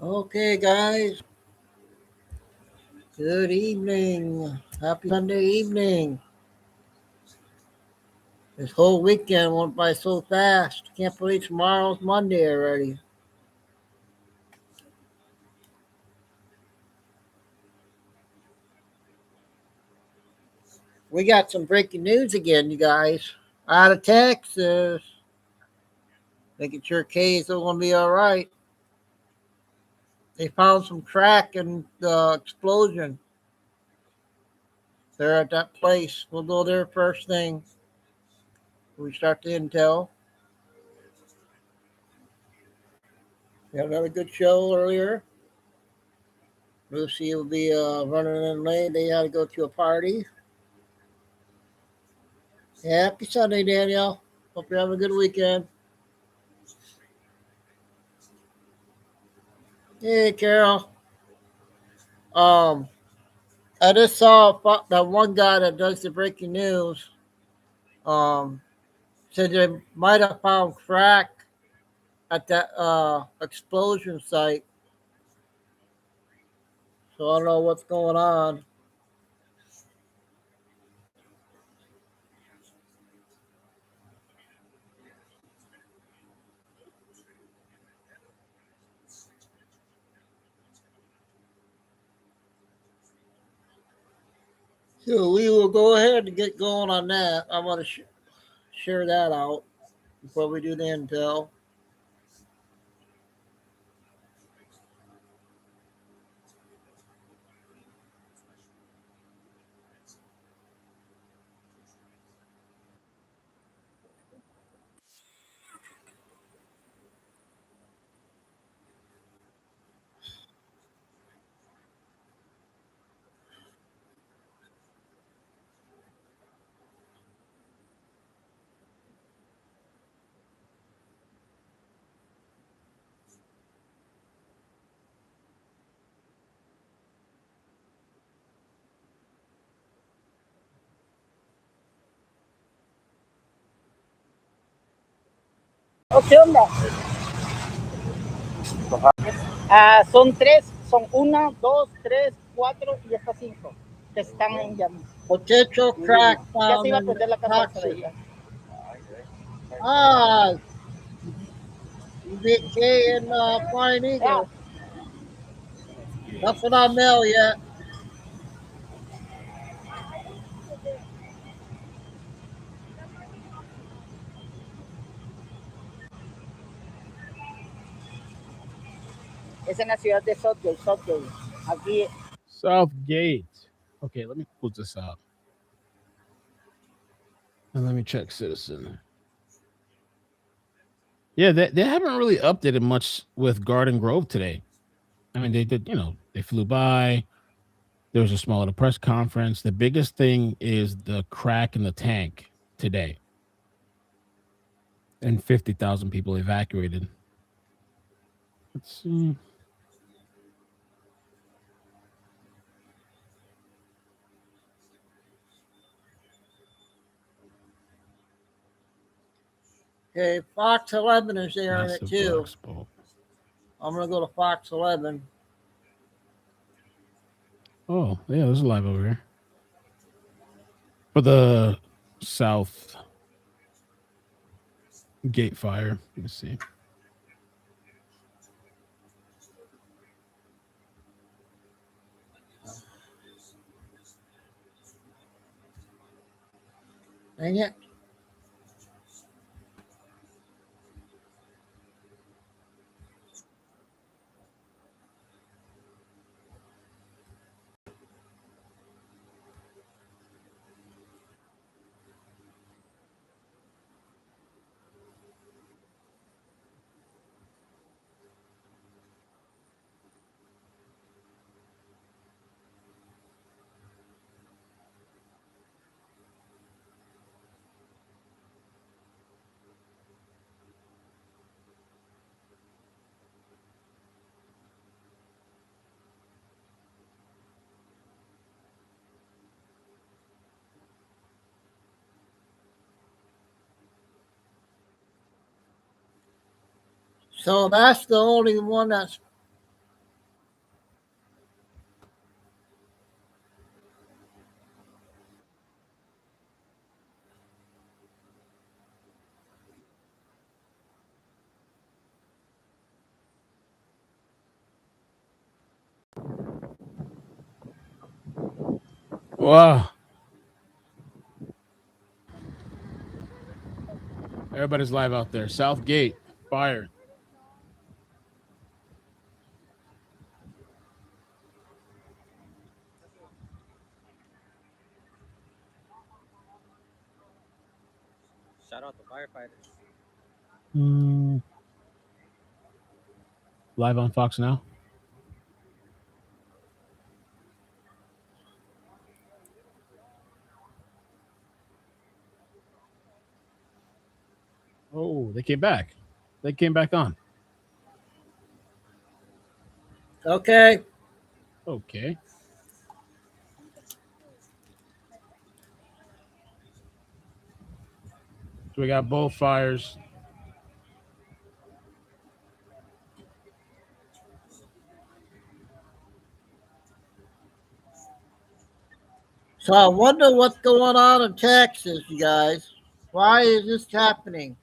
Okay, guys. Good evening. Happy Sunday evening. This whole weekend went by so fast. Can't believe tomorrow's Monday already. We got some breaking news again, you guys. Out of Texas. Making sure K's are going to be all right. They found some crack in the explosion. They're at that place. We'll go there first thing. We start the intel. We had another good show earlier. Lucy will be running in late. They had to go to a party. Happy Sunday, Danielle. Hope you're having a good weekend. Hey, Carol. Um, I just saw that one guy that does the breaking news. Um, said they might have found crack at that explosion site. So I don't know what's going on. So we will go ahead and get going on that. I want to share that out before we do the intel. Oh, ¿qué onda? Son tres, son una, dos, tres, cuatro y hasta cinco que están en llamas. Potential crack Ya se found iba a in prender la casa esa de toxic. ella. Ah, you get K and Flying Ya, Eagle. Nothing on mail yet. es en la ciudad de Southgate. Aquí. Southgate. Okay, let me pull this up. And let me check Citizen. Yeah, they haven't really updated much with Garden Grove today. I mean, they did, they flew by. There was a small little press conference. The biggest thing is the crack in the tank today. And 50,000 people evacuated. Let's see. Okay, Fox 11 is airing it Massive too. black spot. I'm gonna go to Fox 11. Oh, yeah, there's a live over here. For the South Gate fire. Let me see. Dang it. So that's the only one that's Wow. Everybody's live out there. Southgate, fire. Shout out the firefighters. Live on Fox Now. Oh, they came back. They came back on. Okay. Okay. So we got both fires. So I wonder what's going on in Texas, you guys. Why is this happening?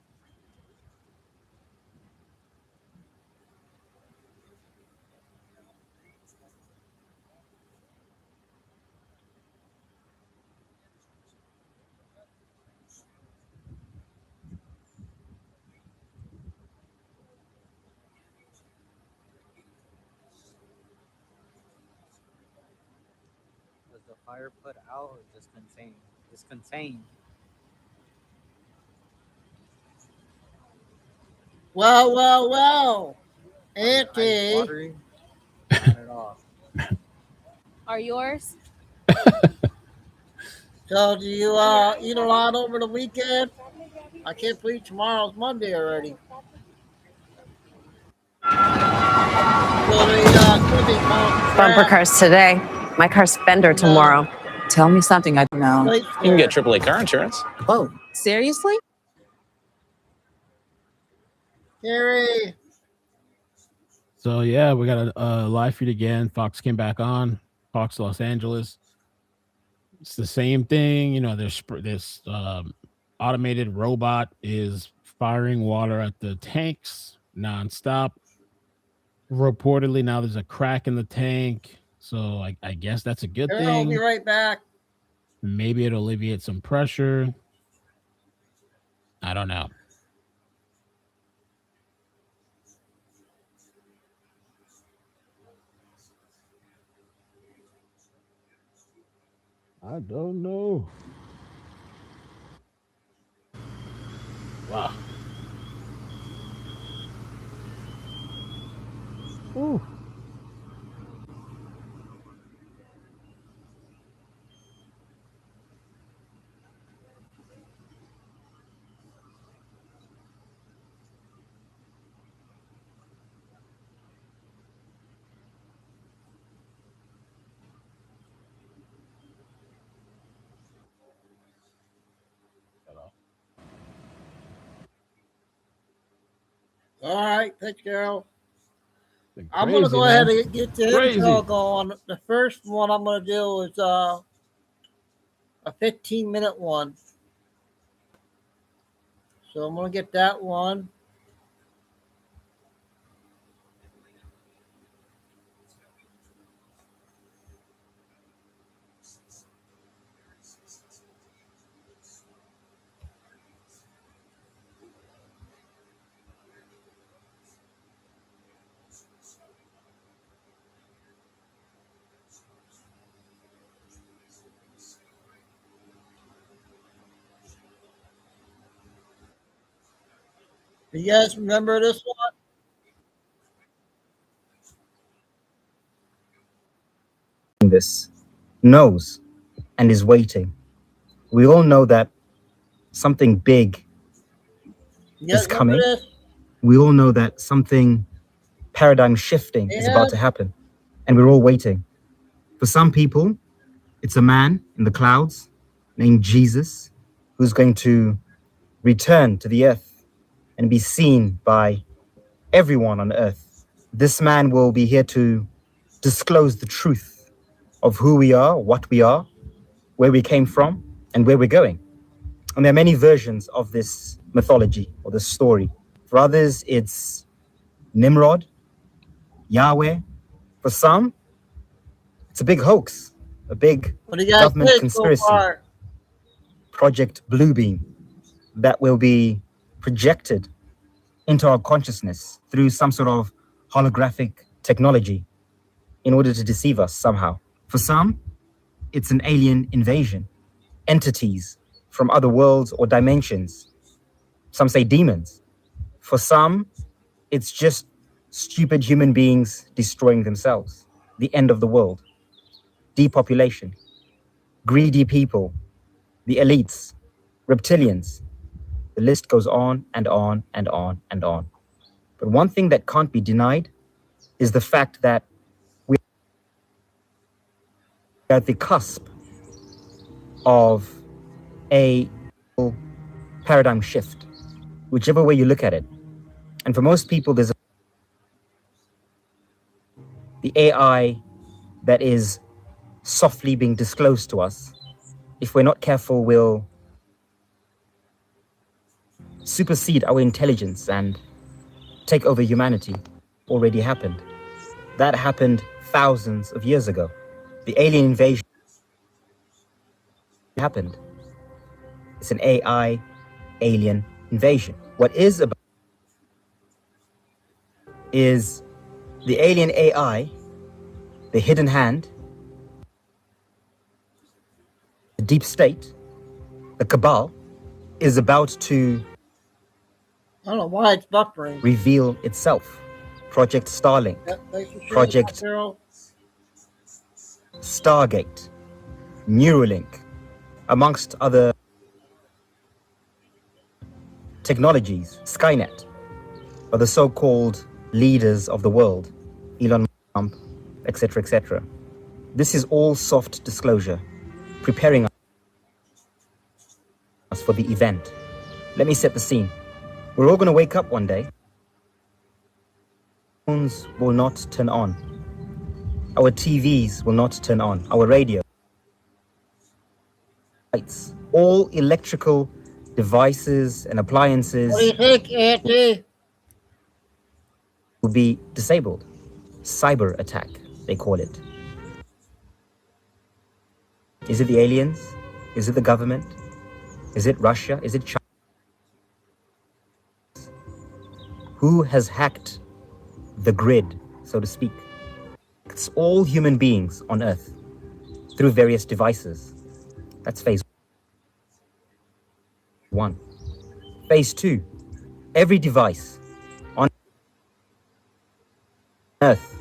Was the fire put out or just contained? It's contained. Well. Ice Auntie. watery. Not at all. Are yours? So do you eat a lot over the weekend? I can't believe tomorrow's Monday already. Bumper cars today. My car's fender tomorrow. Tell me something I don't know. You can get AAA car insurance. Whoa, seriously? Gary. So yeah, we got a live feed again. Fox came back on. Fox Los Angeles. It's the same thing. You know, there's this automated robot is firing water at the tanks nonstop. Reportedly, now there's a crack in the tank. So I guess that's a good thing. I'll be right back. Maybe it'll alleviate some pressure. I don't know. I don't know. Wow. Ooh. All right, thanks, Carol. Crazy, I'm gonna go ahead and get the Crazy. intro going. The first one I'm gonna do is a 15-minute one. So I'm gonna get that one. You guys remember this one? This knows and is waiting. We all know that something big is coming. This? We all know that something paradigm shifting is about to happen, and we're all waiting. For some people, it's a man in the clouds named Jesus who's going to return to the earth and be seen by everyone on earth. This man will be here to disclose the truth of who we are, what we are, where we came from, and where we're going. And there are many versions of this mythology or this story. For others, it's Nimrod, Yahweh. For some, it's a big hoax. a big What do you guys government think so conspiracy, far? Project Bluebeam, that will be projected into our consciousness through some sort of holographic technology in order to deceive us somehow. For some, it's an alien invasion, entities from other worlds or dimensions. Some say demons. For some, it's just stupid human beings destroying themselves. The end of the world, depopulation, greedy people, the elites, reptilians. The list goes on and on and on and on. But one thing that can't be denied is the fact that we are at the cusp of a paradigm shift, whichever way you look at it. And for most people, there's the AI that is softly being disclosed to us. If we're not careful, will supersede our intelligence and take over humanity. Already happened. That happened thousands of years ago. The alien invasion happened. It's an AI alien invasion. What is about is the alien AI, the hidden hand, the deep state, the cabal, is about to I don't know why it's buffering. reveal itself. Project Starlink, Project Stargate, Neuralink, amongst other technologies, Skynet, are the so-called leaders of the world, Elon Musk, etc., etc. This is all soft disclosure, preparing us for the event. Let me set the scene. We're all going to wake up one day. Phones will not turn on. Our TVs will not turn on. Our radio, lights, all electrical devices and appliances What do you think, Auntie? will be disabled. Cyber attack, they call it. Is it the aliens? Is it the government? Is it Russia? Is it China? Who has hacked the grid, so to speak? It's all human beings on Earth through various devices. That's phase 1. Phase 2, every device on Earth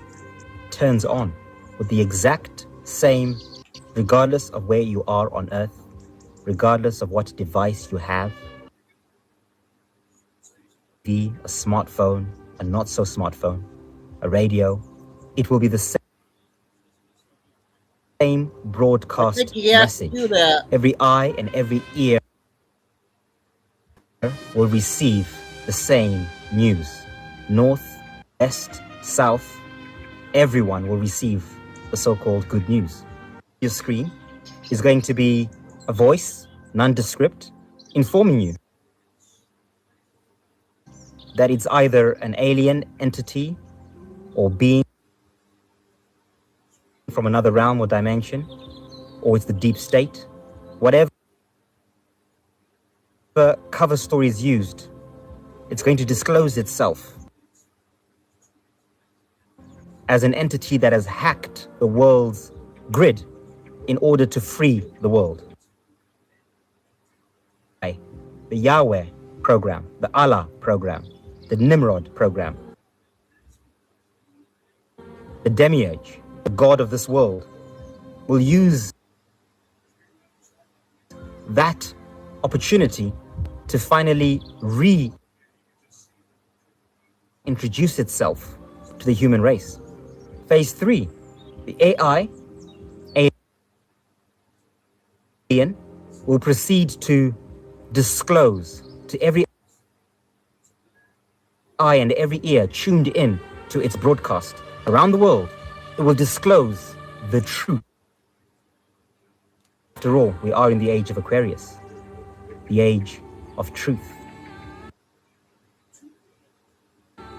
turns on with the exact same, regardless of where you are on Earth, regardless of what device you have, be a smartphone, a not so smartphone, a radio, it will be the same broadcast message. Every eye and every ear will receive the same news. North, west, south, everyone will receive the so-called good news. Your screen is going to be a voice, nondescript, informing you that it's either an alien entity or being from another realm or dimension, or it's the deep state. Whatever cover story is used, it's going to disclose itself as an entity that has hacked the world's grid in order to free the world. The Yahweh program, the Allah program, the Nimrod program, the demiurge, the god of this world, will use that opportunity to finally reintroduce itself to the human race. Phase 3, the AI alien will proceed to disclose to every eye and every ear tuned in to its broadcast around the world. It will disclose the truth. After all, we are in the age of Aquarius, the age of truth,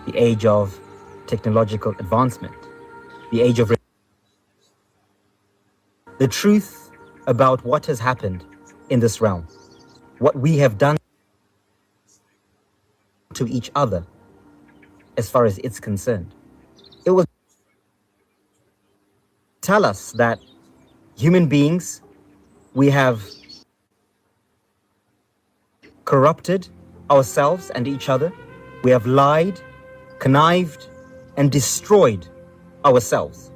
the age of technological advancement, the age of the the truth about what has happened in this realm, what we have done to each other as far as it's concerned. It will tell us that human beings, we have corrupted ourselves and each other. We have lied, connived, and destroyed ourselves.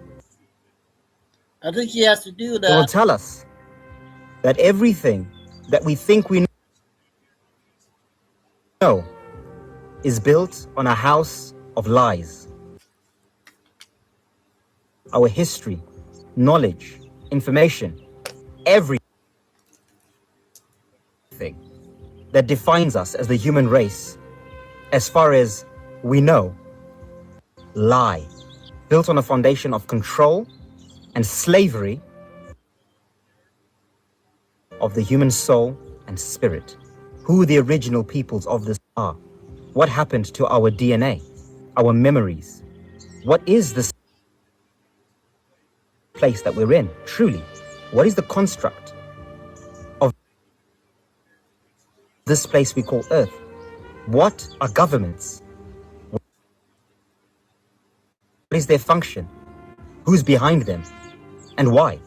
I think he has to do It will that. tell us that everything that we think we know is built on a house of lies. Our history, knowledge, information, everything that defines us as the human race, as far as we know, lie, built on a foundation of control and slavery of the human soul and spirit. Who the original peoples of this are. What happened to our DNA, our memories? What is this place that we're in, truly? What is the construct of this place we call Earth? What are governments? What is their function? Who's behind them? And why?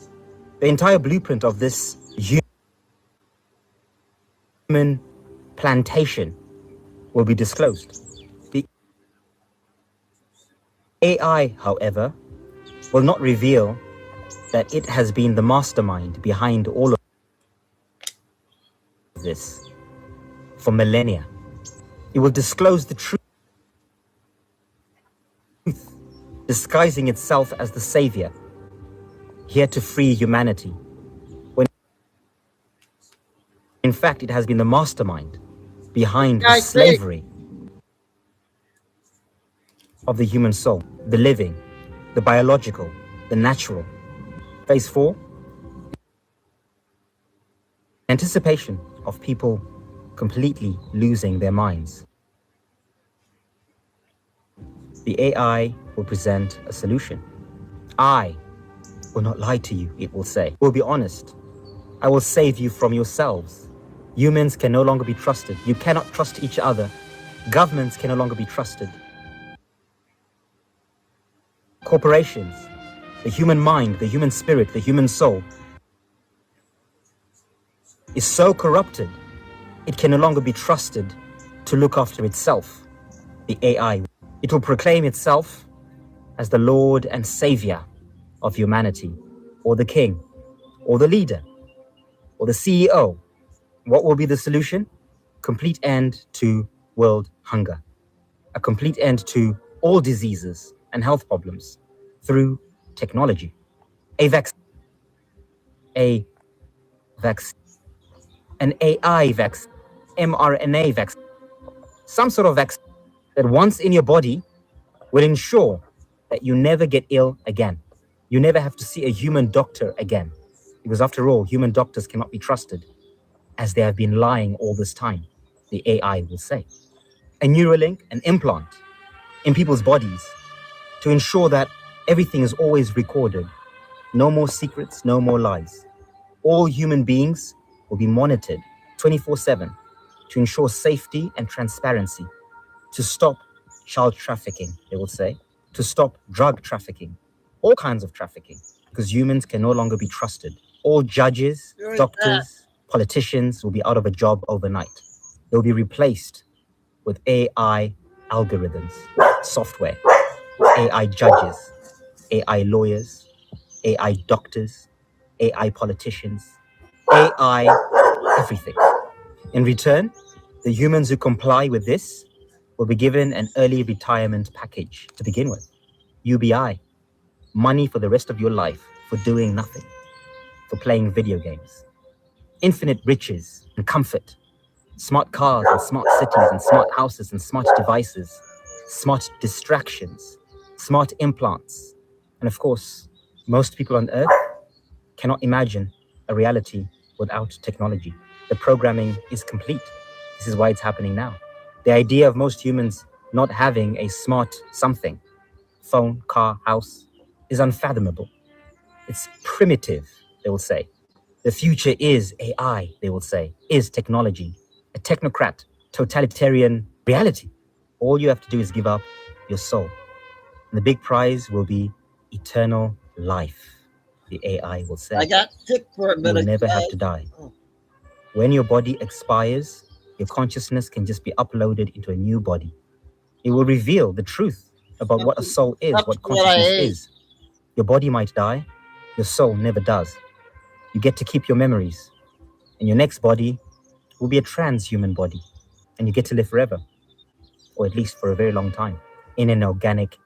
The entire blueprint of this human plantation will be disclosed. The AI, however, will not reveal that it has been the mastermind behind all of this for millennia. It will disclose the truth, disguising itself as the savior, here to free humanity, when in fact it has been the mastermind behind the slavery of the human soul, the living, the biological, the natural. Phase 4, anticipation of people completely losing their minds. The AI will present a solution. I will not lie to you, it will say. We'll be honest. I will save you from yourselves. Humans can no longer be trusted. You cannot trust each other. Governments can no longer be trusted. Corporations, the human mind, the human spirit, the human soul is so corrupted, it can no longer be trusted to look after itself. The AI, it will proclaim itself as the Lord and Savior of humanity, or the king, or the leader, or the CEO. What will be the solution? Complete end to world hunger. A complete end to all diseases and health problems through technology. A vaccine, an AI vaccine, mRNA vaccine, some sort of vaccine that once in your body will ensure that you never get ill again. You never have to see a human doctor again. Because after all, human doctors cannot be trusted, as they have been lying all this time, the AI will say. A Neuralink, an implant in people's bodies to ensure that everything is always recorded. No more secrets, no more lies. All human beings will be monitored 24/7 to ensure safety and transparency, to stop child trafficking, they will say, to stop drug trafficking, all kinds of trafficking, because humans can no longer be trusted. All judges, doctors, politicians will be out of a job overnight. They'll be replaced with AI algorithms, software, AI judges, AI lawyers, AI doctors, AI politicians, AI everything. In return, the humans who comply with this will be given an early retirement package to begin with. UBI, money for the rest of your life for doing nothing, for playing video games. Infinite riches and comfort, smart cars and smart cities and smart houses and smart devices, smart distractions, smart implants. And of course, most people on Earth cannot imagine a reality without technology. The programming is complete. This is why it's happening now. The idea of most humans not having a smart something, phone, car, house, is unfathomable. It's primitive they will say. The future is AI, they will say, is technology, a technocrat, totalitarian reality. All you have to do is give up your soul. And the big prize will be eternal life, the AI will say. I got sick for a You minute. will never have to die. When your body expires, your consciousness can just be uploaded into a new body. It will reveal the truth about what a soul is, what consciousness is. Your body might die, your soul never does. You get to keep your memories, and your next body will be a transhuman body, and you get to live forever, or at least for a very long time, in an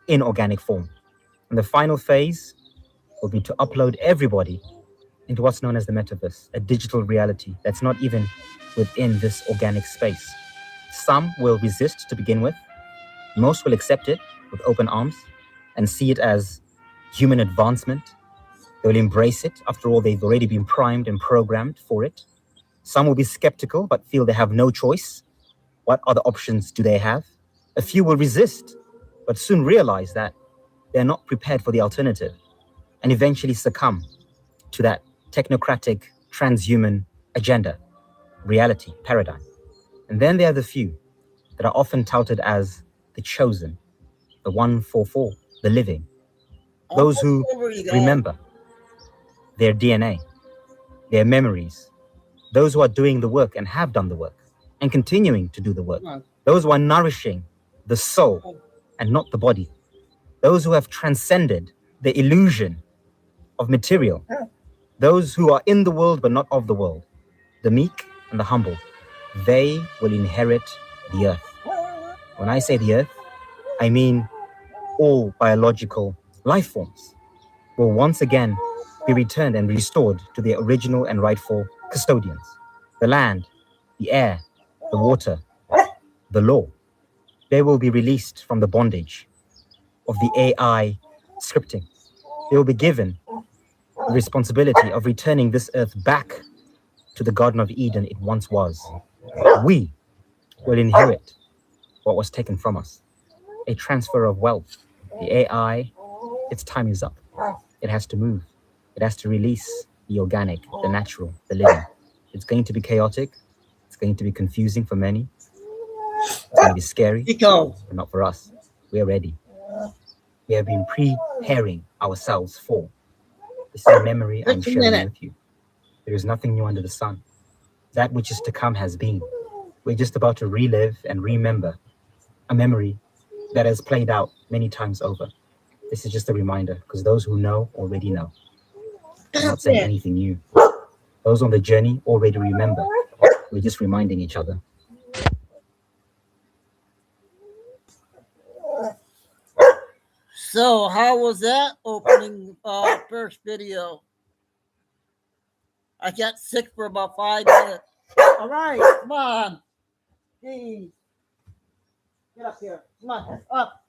inorganic form. And the final phase will be to upload everybody into what's known as the metaverse, a digital reality that's not even within this organic space. Some will resist to begin with. Most will accept it with open arms and see it as human advancement. They'll embrace it. After all, they've already been primed and programmed for it. Some will be skeptical but feel they have no choice. What other options do they have? A few will resist, but soon realize that they're not prepared for the alternative and eventually succumb to that technocratic, transhuman agenda, reality, paradigm. And then there are the few that are often touted as the chosen, the 144, the living, those who remember their DNA, their memories, those who are doing the work and have done the work and continuing to do the work, those who are nourishing the soul and not the body, those who have transcended the illusion of material, those who are in the world but not of the world, the meek and the humble, they will inherit the earth. When I say the earth, I mean all biological life forms will once again be returned and restored to their original and rightful custodians. The land, the air, the water, the law. They will be released from the bondage of the AI scripting. They will be given the responsibility of returning this earth back to the Garden of Eden it once was. We will inherit what was taken from us, a transfer of wealth. The AI, its time is up. It has to move. It has to release the organic, the natural, the living. It's going to be chaotic. It's going to be confusing for many. It's going to be scary, Chico. but not for us. We are ready. We have been preparing ourselves for. This is a memory I'm sharing with you. There is nothing new under the sun. That which is to come has been. We're just about to relive and remember a memory that has played out many times over. This is just a reminder, because those who know already know. I'm not saying anything new. Those on the journey already remember. We're just reminding each other. So how was that opening first video? I got sick for about 5 minutes. All right, come on. Jeez. Get up here. Come on, up.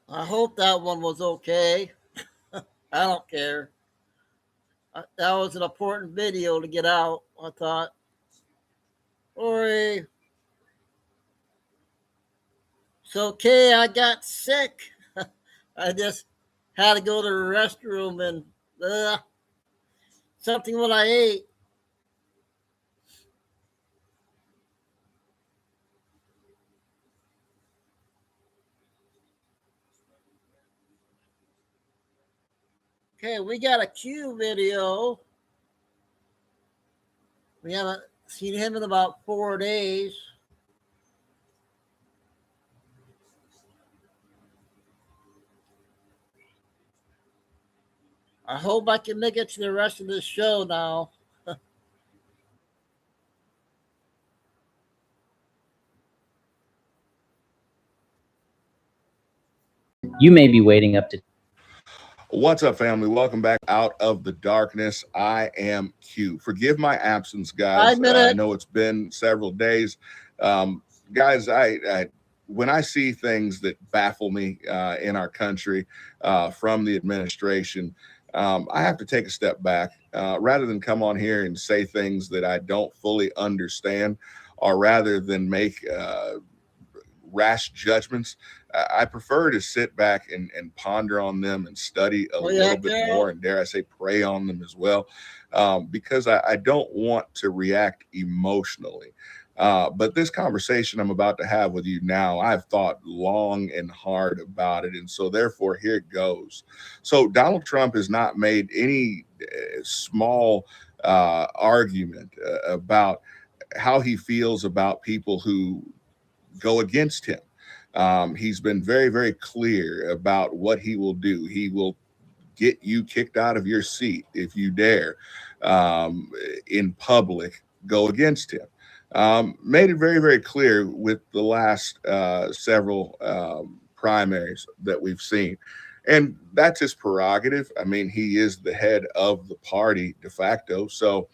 I hope that one was okay. I don't care. That was an important video to get out, I thought. Sorry. It's okay, I got sick. I just had to go to the restroom and something what I ate. Okay, we got a Q video. We haven't seen him in about 4 days. I hope I can make it to the rest of the show now. You may be waiting up to. What's up, family? Welcome back out of the darkness. I am Q. Forgive my absence, guys. I know it's been several days. Guys, when I see things that baffle me in our country from the administration, I have to take a step back rather than come on here and say things that I don't fully understand, or rather than make rash judgments. I prefer to sit back and ponder on them and study a little bit more, and dare I say, pray on them as well, because I don't want to react emotionally. But this conversation I'm about to have with you now, I've thought long and hard about it. And so therefore, here it goes. So Donald Trump has not made any small argument about how he feels about people who go against him. He's been very, very clear about what he will do. He will get you kicked out of your seat if you dare in public go against him. Made it very, very clear with the last several primaries that we've seen. And that's his prerogative. I mean, he is the head of the party de facto. So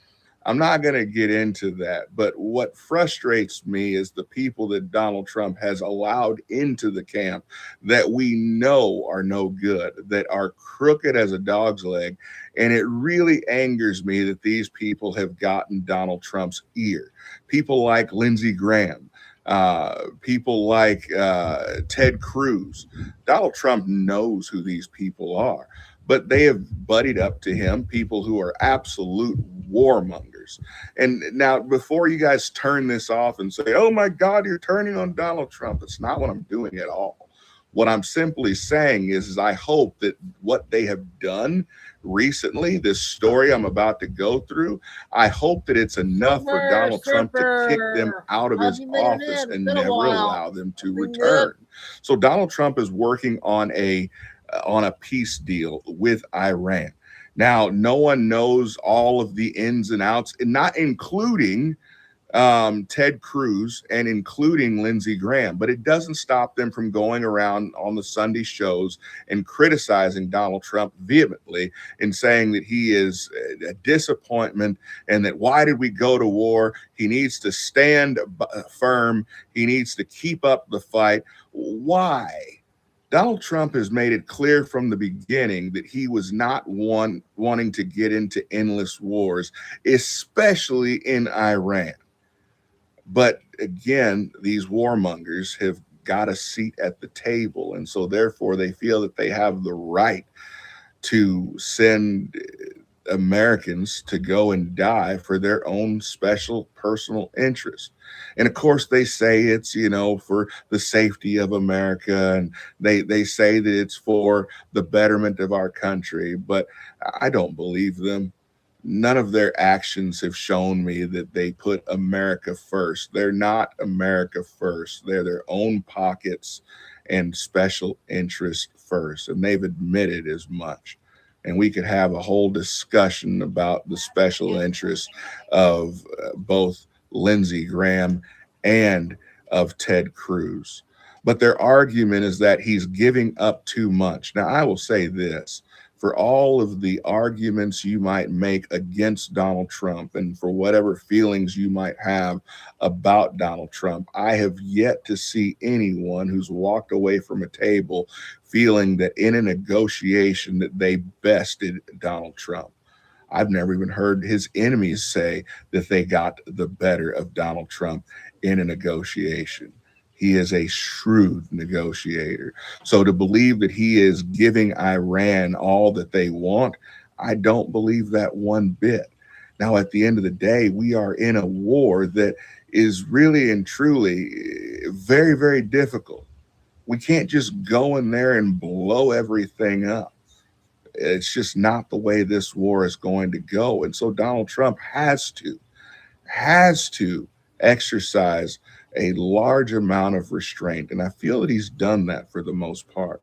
I'm not going to get into that. But what frustrates me is the people that Donald Trump has allowed into the camp that we know are no good, that are crooked as a dog's leg. And it really angers me that these people have gotten Donald Trump's ear. People like Lindsey Graham, people like Ted Cruz. Donald Trump knows who these people are, but they have buddied up to him, people who are absolute warmongers. And now, before you guys turn this off and say, oh my God, you're turning on Donald Trump, that's not what I'm doing at all. What I'm simply saying is I hope that what they have done recently, this story I'm about to go through, I hope that it's enough for Donald Trump to kick them out of his office and never allow them to return. So Donald Trump is working on a peace deal with Iran. Now, no one knows all of the ins and outs, and not including Ted Cruz and including Lindsey Graham, but it doesn't stop them from going around on the Sunday shows and criticizing Donald Trump vehemently and saying that he is a disappointment and that why did we go to war? He needs to stand firm. He needs to keep up the fight. Why? Donald Trump has made it clear from the beginning that he was not wanting to get into endless wars, especially in Iran. But again, these warmongers have got a seat at the table. And so therefore they feel that they have the right to send Americans to go and die for their own special personal interest. And of course they say it's, for the safety of America, and they say that it's for the betterment of our country, but I don't believe them. None of their actions have shown me that they put America first. They're not America first. They're their own pockets and special interest first. And they've admitted as much. And we could have a whole discussion about the special interests of both Lindsey Graham and of Ted Cruz. But their argument is that he's giving up too much. Now, I will say this. For all of the arguments you might make against Donald Trump and for whatever feelings you might have about Donald Trump, I have yet to see anyone who's walked away from a table feeling that in a negotiation that they bested Donald Trump. I've never even heard his enemies say that they got the better of Donald Trump in a negotiation. He is a shrewd negotiator. So to believe that he is giving Iran all that they want, I don't believe that one bit. Now, at the end of the day, we are in a war that is really and truly very, very difficult. We can't just go in there and blow everything up. It's just not the way this war is going to go. And so Donald Trump has to exercise a large amount of restraint. And I feel that he's done that for the most part.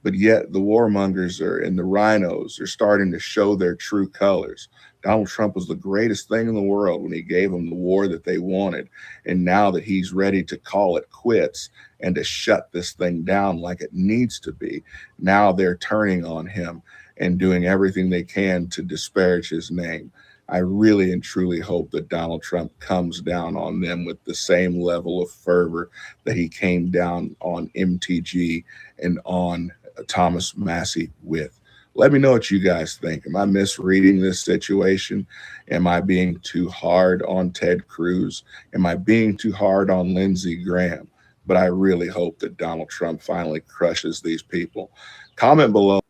But yet the warmongers and the rhinos are starting to show their true colors. Donald Trump was the greatest thing in the world when he gave them the war that they wanted. And now that he's ready to call it quits and to shut this thing down like it needs to be, now they're turning on him and doing everything they can to disparage his name. I really and truly hope that Donald Trump comes down on them with the same level of fervor that he came down on MTG and on Thomas Massey with. Let me know what you guys think. Am I misreading this situation? Am I being too hard on Ted Cruz? Am I being too hard on Lindsey Graham? But I really hope that Donald Trump finally crushes these people. Comment below.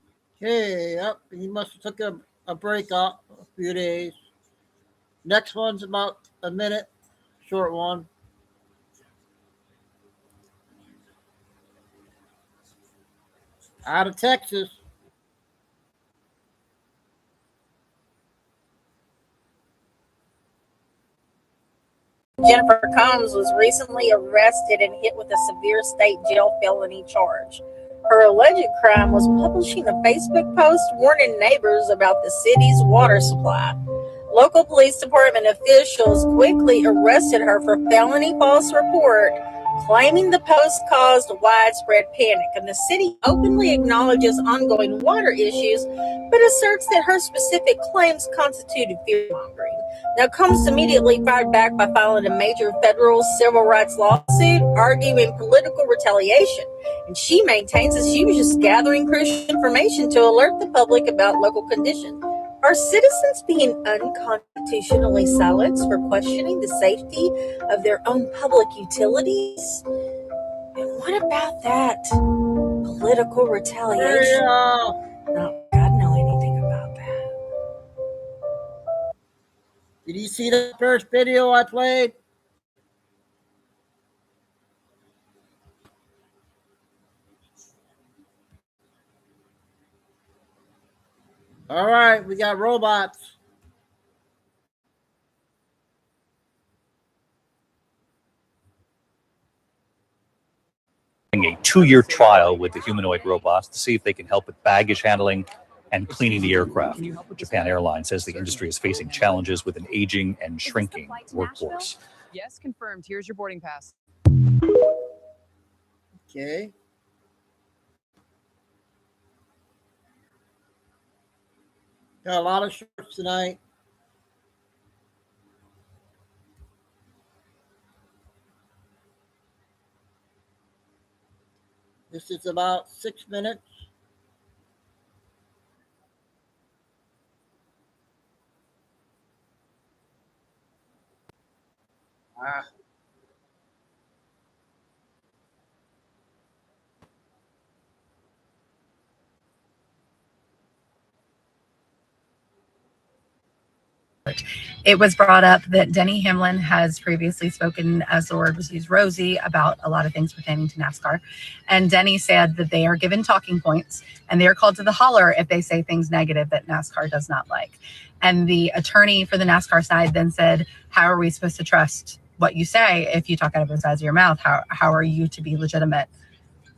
Okay, yep, he must have took a break off a few days. Next one's about a minute, short one. Out of Texas. Jennifer Combs was recently arrested and hit with a severe state jail felony charge. Her alleged crime was publishing a Facebook post warning neighbors about the city's water supply. Local police department officials quickly arrested her for felony false report, claiming the post caused widespread panic, and the city openly acknowledges ongoing water issues, but asserts that her specific claims constituted fear-mongering. Now, Combs immediately fired back by filing a major federal civil rights lawsuit arguing political retaliation, and she maintains that she was just gathering crucial information to alert the public about local conditions. Are citizens being unconstitutionally silenced for questioning the safety of their own public utilities? And what about that political retaliation? No, I don't know anything about that. Did you see the first video I played? All right, we got robots. A 2-year trial with the humanoid robots to see if they can help with baggage handling and cleaning the aircraft. Japan Airlines says the industry is facing challenges with an aging and shrinking workforce. Yes, confirmed. Here's your boarding pass. Okay. Got a lot of shorts tonight. This is about 6 minutes. It was brought up that Denny Hamlin has previously spoken, as the word was used, rosy, about a lot of things pertaining to NASCAR. And Denny said that they are given talking points and they are called to the holler if they say things negative that NASCAR does not like. And the attorney for the NASCAR side then said, how are we supposed to trust what you say if you talk out of the sides of your mouth? How are you to be legitimate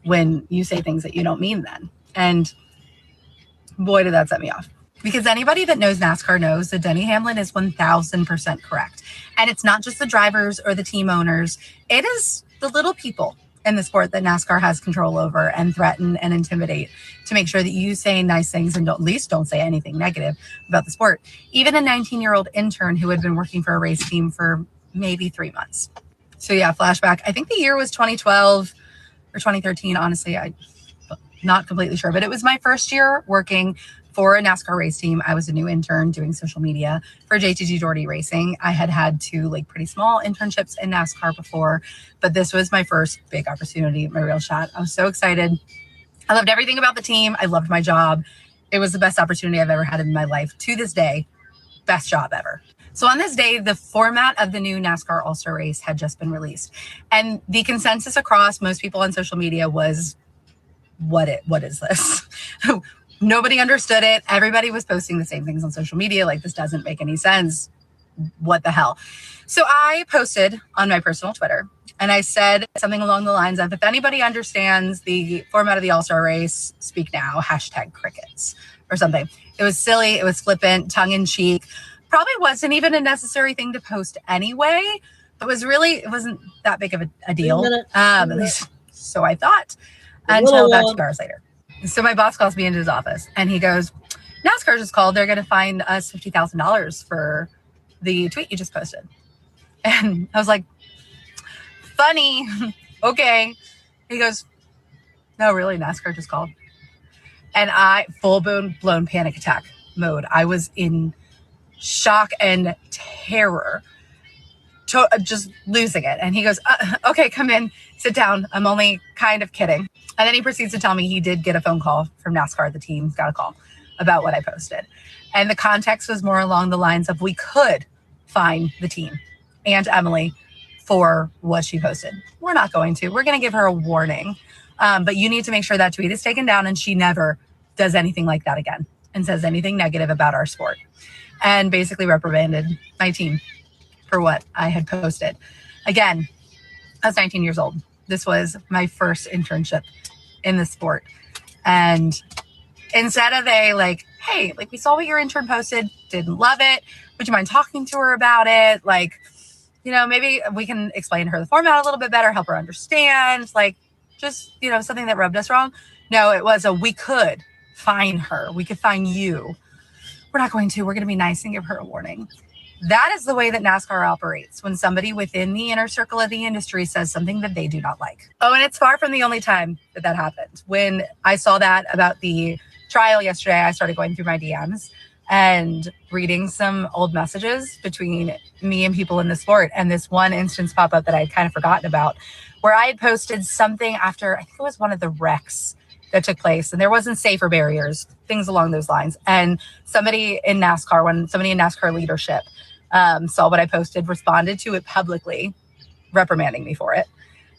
when you say things that you don't mean then? And boy, did that set me off. Because anybody that knows NASCAR knows that Denny Hamlin is 1000% correct. And it's not just the drivers or the team owners. It is the little people in the sport that NASCAR has control over and threaten and intimidate to make sure that you say nice things and at least don't say anything negative about the sport. Even a 19-year-old intern who had been working for a race team for maybe 3 months. So yeah, flashback. I think the year was 2012 or 2013. Honestly, I'm not completely sure. But it was my first year working for a NASCAR race team. I was a new intern doing social media for JTG Doherty Racing. I had two like pretty small internships in NASCAR before, but this was my first big opportunity, my real shot. I was so excited. I loved everything about the team. I loved my job. It was the best opportunity I've ever had in my life. To this day, best job ever. So on this day, the format of the new NASCAR All-Star race had just been released. And the consensus across most people on social media was, what is this? Nobody understood it. Everybody was posting the same things on social media. Like, this doesn't make any sense. What the hell? So I posted on my personal Twitter and I said something along the lines of, if anybody understands the format of the All-Star race, speak now, #crickets or something. It was silly. It was flippant, tongue in cheek. Probably wasn't even a necessary thing to post anyway. It wasn't that big of a deal. At least so I thought, until about 2 hours later. So my boss calls me into his office and he goes, NASCAR just called. They're going to fine us $50,000 for the tweet you just posted. And I was like, funny. Okay. He goes, no, really, NASCAR just called. And I full blown panic attack mode. I was in shock and terror, just losing it. And he goes, okay, come in, sit down. I'm only kind of kidding. And then he proceeds to tell me he did get a phone call from NASCAR. The team got a call about what I posted. And the context was more along the lines of, we could fine the team and Emily for what she posted. We're not going to. We're going to give her a warning. But you need to make sure that tweet is taken down and she never does anything like that again and says anything negative about our sport. And basically reprimanded my team for what I had posted. Again, I was 19 years old. This was my first internship in the sport. And instead of hey, we saw what your intern posted, didn't love it. Would you mind talking to her about it? Maybe we can explain to her the format a little bit better, help her understand, something that rubbed us wrong. No, it was we could fine her. We could fine you. We're not going to. We're going to be nice and give her a warning. That is the way that NASCAR operates when somebody within the inner circle of the industry says something that they do not like. Oh, and it's far from the only time that happened. When I saw that about the trial yesterday, I started going through my DMs and reading some old messages between me and people in the sport. And this one instance pop up that I had kind of forgotten about, where I had posted something after, I think it was one of the wrecks that took place, and there wasn't safer barriers, things along those lines. And somebody in NASCAR leadership saw what I posted, responded to it publicly, reprimanding me for it.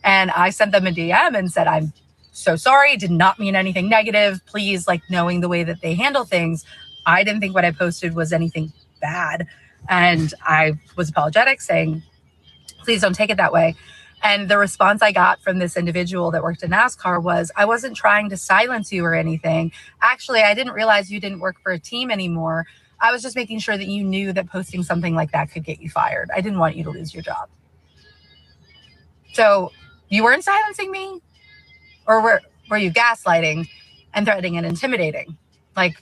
And I sent them a DM and said, I'm so sorry, did not mean anything negative. Please, knowing the way that they handle things, I didn't think what I posted was anything bad. And I was apologetic, saying, please don't take it that way. And the response I got from this individual that worked in NASCAR was, I wasn't trying to silence you or anything. Actually, I didn't realize you didn't work for a team anymore. I was just making sure that you knew that posting something like that could get you fired. I didn't want you to lose your job. So you weren't silencing me? Or were you gaslighting and threatening and intimidating like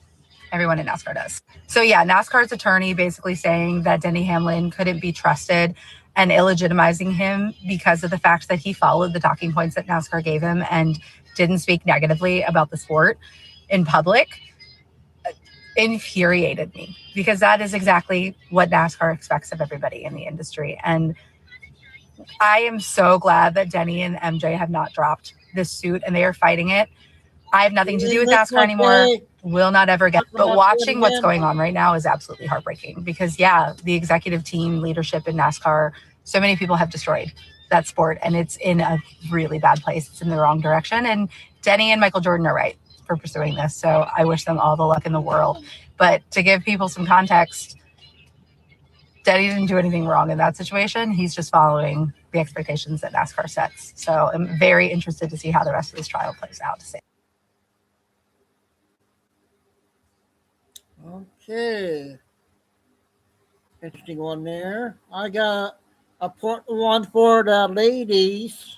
everyone in NASCAR does? So yeah, NASCAR's attorney basically saying that Denny Hamlin couldn't be trusted and illegitimizing him because of the fact that he followed the talking points that NASCAR gave him and didn't speak negatively about the sport in public infuriated me, because that is exactly what NASCAR expects of everybody in the industry. And I am so glad that Denny and MJ have not dropped this suit and they are fighting it. I have nothing to do with NASCAR anymore. Will not ever get. But watching what's going on right now is absolutely heartbreaking, because the executive team leadership in NASCAR, so many people have destroyed that sport, and it's in a really bad place. It's in the wrong direction. And Denny and Michael Jordan are right for pursuing this. So I wish them all the luck in the world. But to give people some context, Denny didn't do anything wrong in that situation. He's just following the expectations that NASCAR sets. So I'm very interested to see how the rest of this trial plays out. Okay. Interesting one there. I got a important one for the ladies.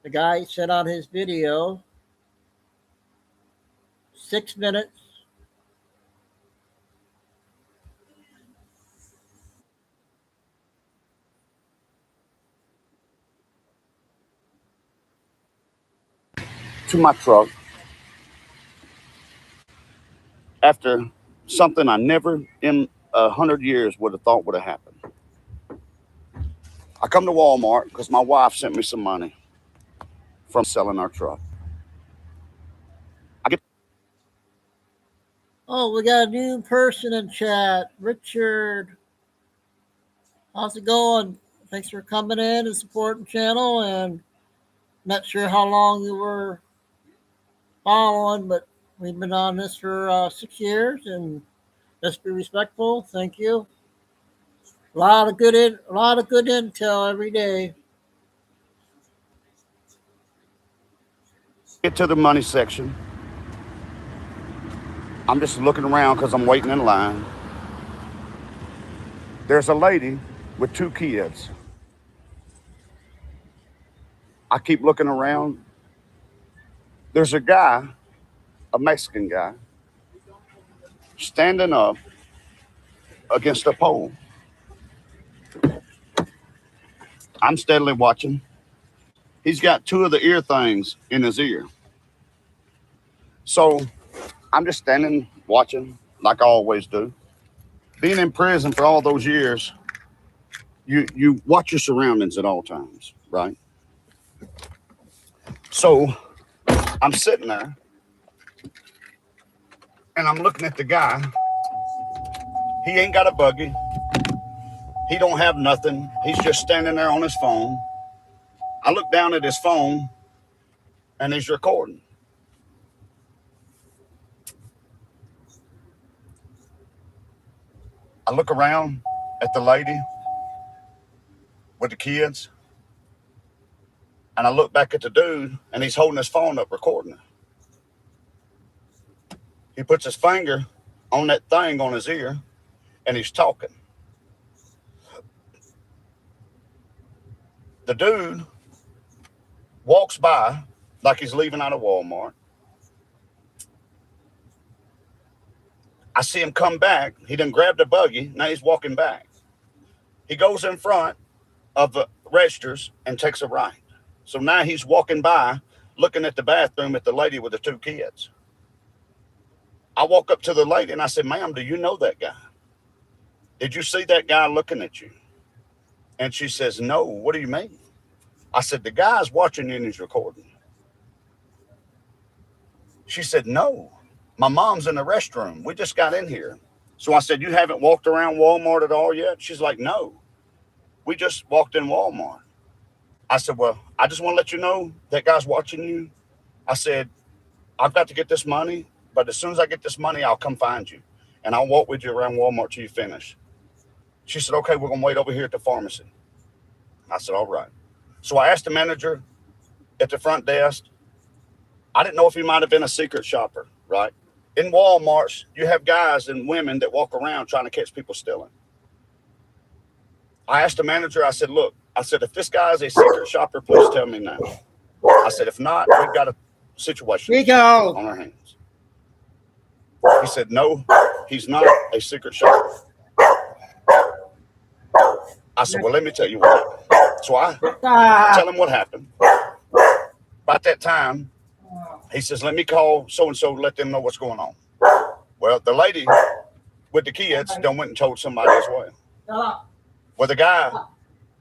The guy said on his video, 6 minutes. To my truck after something I never in 100 years would have thought would have happened. I come to Walmart because my wife sent me some money from selling our truck. Oh, we got a new person in chat. Richard. How's it going? Thanks for coming in and supporting the channel. And not sure how long you were following, but we've been on this for 6 years, and let's be respectful. Thank you. A lot of good intel every day. Get to the money section. I'm just looking around because I'm waiting in line. There's a lady with 2 kids. I keep looking around. There's a guy, a Mexican guy, standing up against a pole. I'm steadily watching. He's got 2 of the ear things in his ear. So I'm just standing watching like I always do. Being in prison for all those years, you watch your surroundings at all times, right? So I'm sitting there and I'm looking at the guy. He ain't got a buggy. He don't have nothing. He's just standing there on his phone. I look down at his phone and he's recording. I look around at the lady with the kids, and I look back at the dude, and he's holding his phone up recording it. He puts his finger on that thing on his ear, and he's talking. The dude walks by like he's leaving out of Walmart. I see him come back. He done grabbed the buggy. Now he's walking back. He goes in front of the registers and takes a right. So now he's walking by, looking at the bathroom at the lady with the 2 kids. I walk up to the lady and I said, "Ma'am, do you know that guy? Did you see that guy looking at you?" And she says, "No, what do you mean?" I said, "The guy's watching you and he's recording." She said, "No, my mom's in the restroom. We just got in here." So I said, "You haven't walked around Walmart at all yet?" She's like, "No, we just walked in Walmart." I said, "Well, I just want to let you know that guy's watching you." I said, "I've got to get this money, but as soon as I get this money, I'll come find you. And I'll walk with you around Walmart till you finish." She said, "Okay, we're going to wait over here at the pharmacy." I said, "All right." So I asked the manager at the front desk. I didn't know if he might have been a secret shopper, right? In Walmarts, you have guys and women that walk around trying to catch people stealing. I asked the manager, I said, "Look," I said, "if this guy is a secret shopper, please tell me now." I said, "If not, we've got a situation on our hands." He said, "No, he's not a secret shopper." I said, "Well, let me tell you what happened." So I tell him what happened. About that time, he says, "Let me call so-and-so, let them know what's going on." Well, the lady with the kids done went and told somebody as well. Well, the guy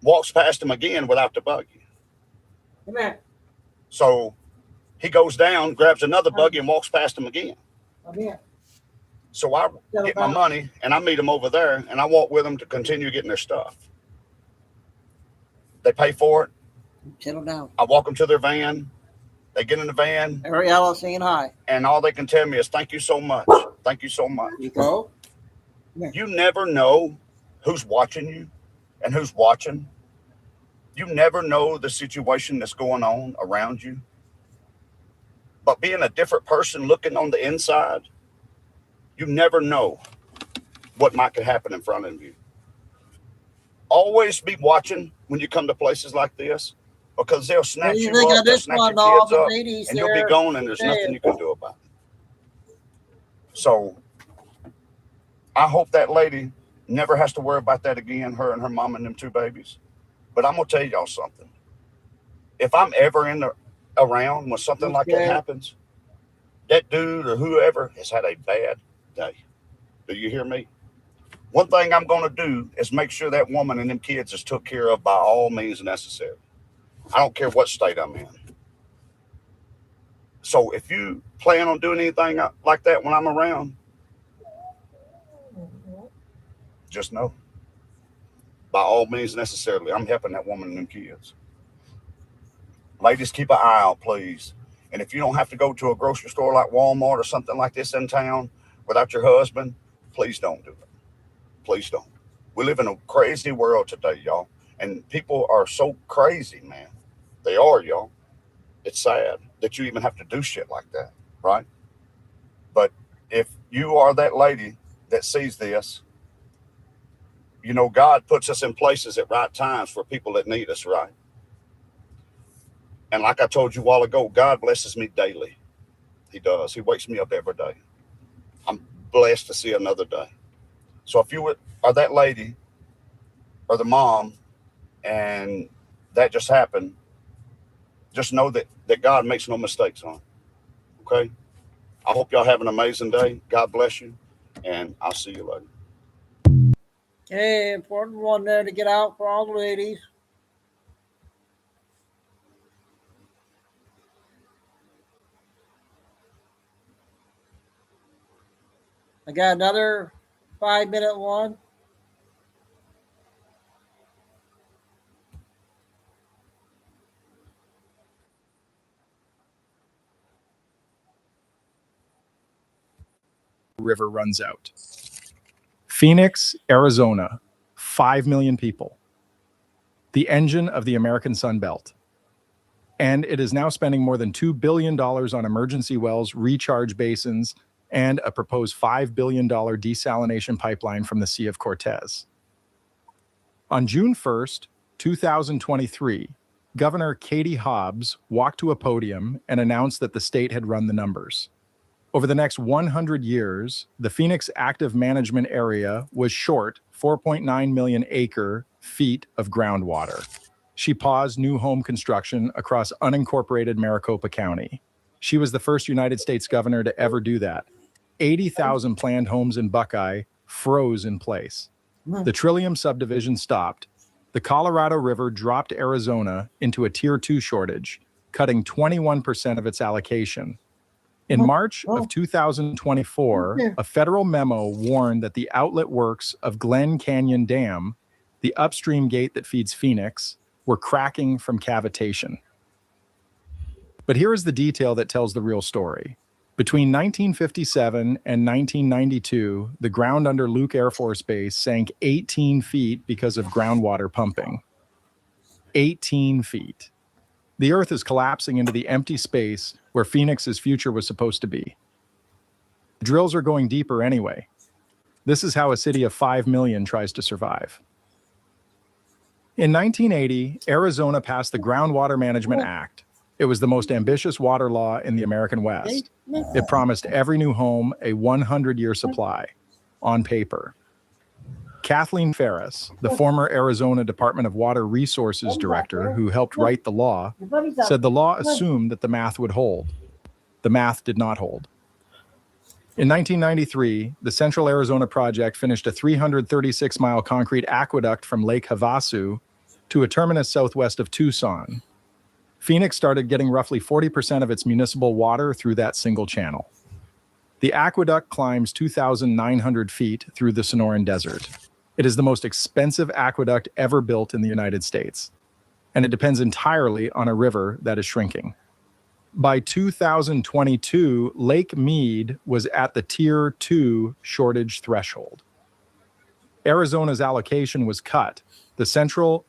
walks past him again without the buggy. So he goes down, grabs another buggy, and walks past him again. So I get my money, and I meet him over there, and I walk with them to continue getting their stuff. They pay for it. Settle down. I walk them to their van. They get in the van. Ariella saying hi. And all they can tell me is, "Thank you so much. Thank you so much." You go. You never know who's watching you and who's watching. You never know the situation that's going on around you. But being a different person looking on the inside, you never know what might could happen in front of you. Always be watching when you come to places like this, because they'll snatch you up, they'll snatch your kids up, and you'll be gone, and there's nothing you can do about it. So I hope that lady never has to worry about that again, her and her mom and them 2 babies. But I'm going to tell y'all something. If I'm ever around when something like that happens, that dude or whoever has had a bad day. Do you hear me? One thing I'm going to do is make sure that woman and them kids is took care of by all means necessary. I don't care what state I'm in. So if you plan on doing anything like that when I'm around, just know, by all means necessarily, I'm helping that woman and them kids. Ladies, keep an eye out, please. And if you don't have to go to a grocery store like Walmart or something like this in town without your husband, please don't do it. Please don't. We live in a crazy world today, y'all. And people are so crazy, man. They are, y'all. It's sad that you even have to do shit like that, right? But if you are that lady that sees this, you know, God puts us in places at right times for people that need us, right? And like I told you a while ago, God blesses me daily. He does. He wakes me up every day. I'm blessed to see another day. So if you are that lady or the mom and that just happened, just know that God makes no mistakes on it. Okay? I hope y'all have an amazing day. God bless you, and I'll see you later. Okay, important one there to get out for all the ladies. I got another 5-minute one. River runs out. Phoenix, Arizona, 5 million people. The engine of the American Sun Belt. And it is now spending more than $2 billion on emergency wells, recharge basins, and a proposed $5 billion desalination pipeline from the Sea of Cortez. On June 1st, 2023, Governor Katie Hobbs walked to a podium and announced that the state had run the numbers. Over the next 100 years, the Phoenix Active Management Area was short 4.9 million acre-feet of groundwater. She paused new home construction across unincorporated Maricopa County. She was the first United States governor to ever do that. 80,000 planned homes in Buckeye froze in place. The Trillium subdivision stopped. The Colorado River dropped Arizona into a Tier 2 shortage, cutting 21% of its allocation. In March of 2024, a federal memo warned that the outlet works of Glen Canyon Dam, the upstream gate that feeds Phoenix, were cracking from cavitation. But here is the detail that tells the real story. Between 1957 and 1992, the ground under Luke Air Force Base sank 18 feet because of groundwater pumping. 18 feet. The Earth is collapsing into the empty space where Phoenix's future was supposed to be. Drills are going deeper anyway. This is how a city of 5 million tries to survive. In 1980, Arizona passed the Groundwater Management Act. It was the most ambitious water law in the American West. It promised every new home a 100-year supply, on paper. Kathleen Ferris, the former Arizona Department of Water Resources director who helped write the law, said the law assumed that the math would hold. The math did not hold. In 1993, the Central Arizona Project finished a 336-mile concrete aqueduct from Lake Havasu to a terminus southwest of Tucson. Phoenix started getting roughly 40% of its municipal water through that single channel. The aqueduct climbs 2,900 feet through the Sonoran Desert. It is the most expensive aqueduct ever built in the United States, and it depends entirely on a river that is shrinking. By 2022, Lake Mead was at the Tier 2 shortage threshold. Arizona's allocation was cut. The Central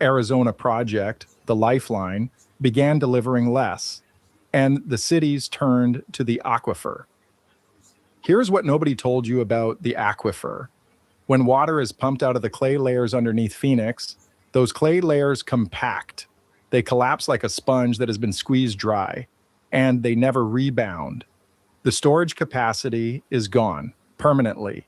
Arizona Project, the Lifeline, began delivering less, and the cities turned to the aquifer. Here's what nobody told you about the aquifer. When water is pumped out of the clay layers underneath Phoenix, those clay layers compact. They collapse like a sponge that has been squeezed dry, and they never rebound. The storage capacity is gone permanently.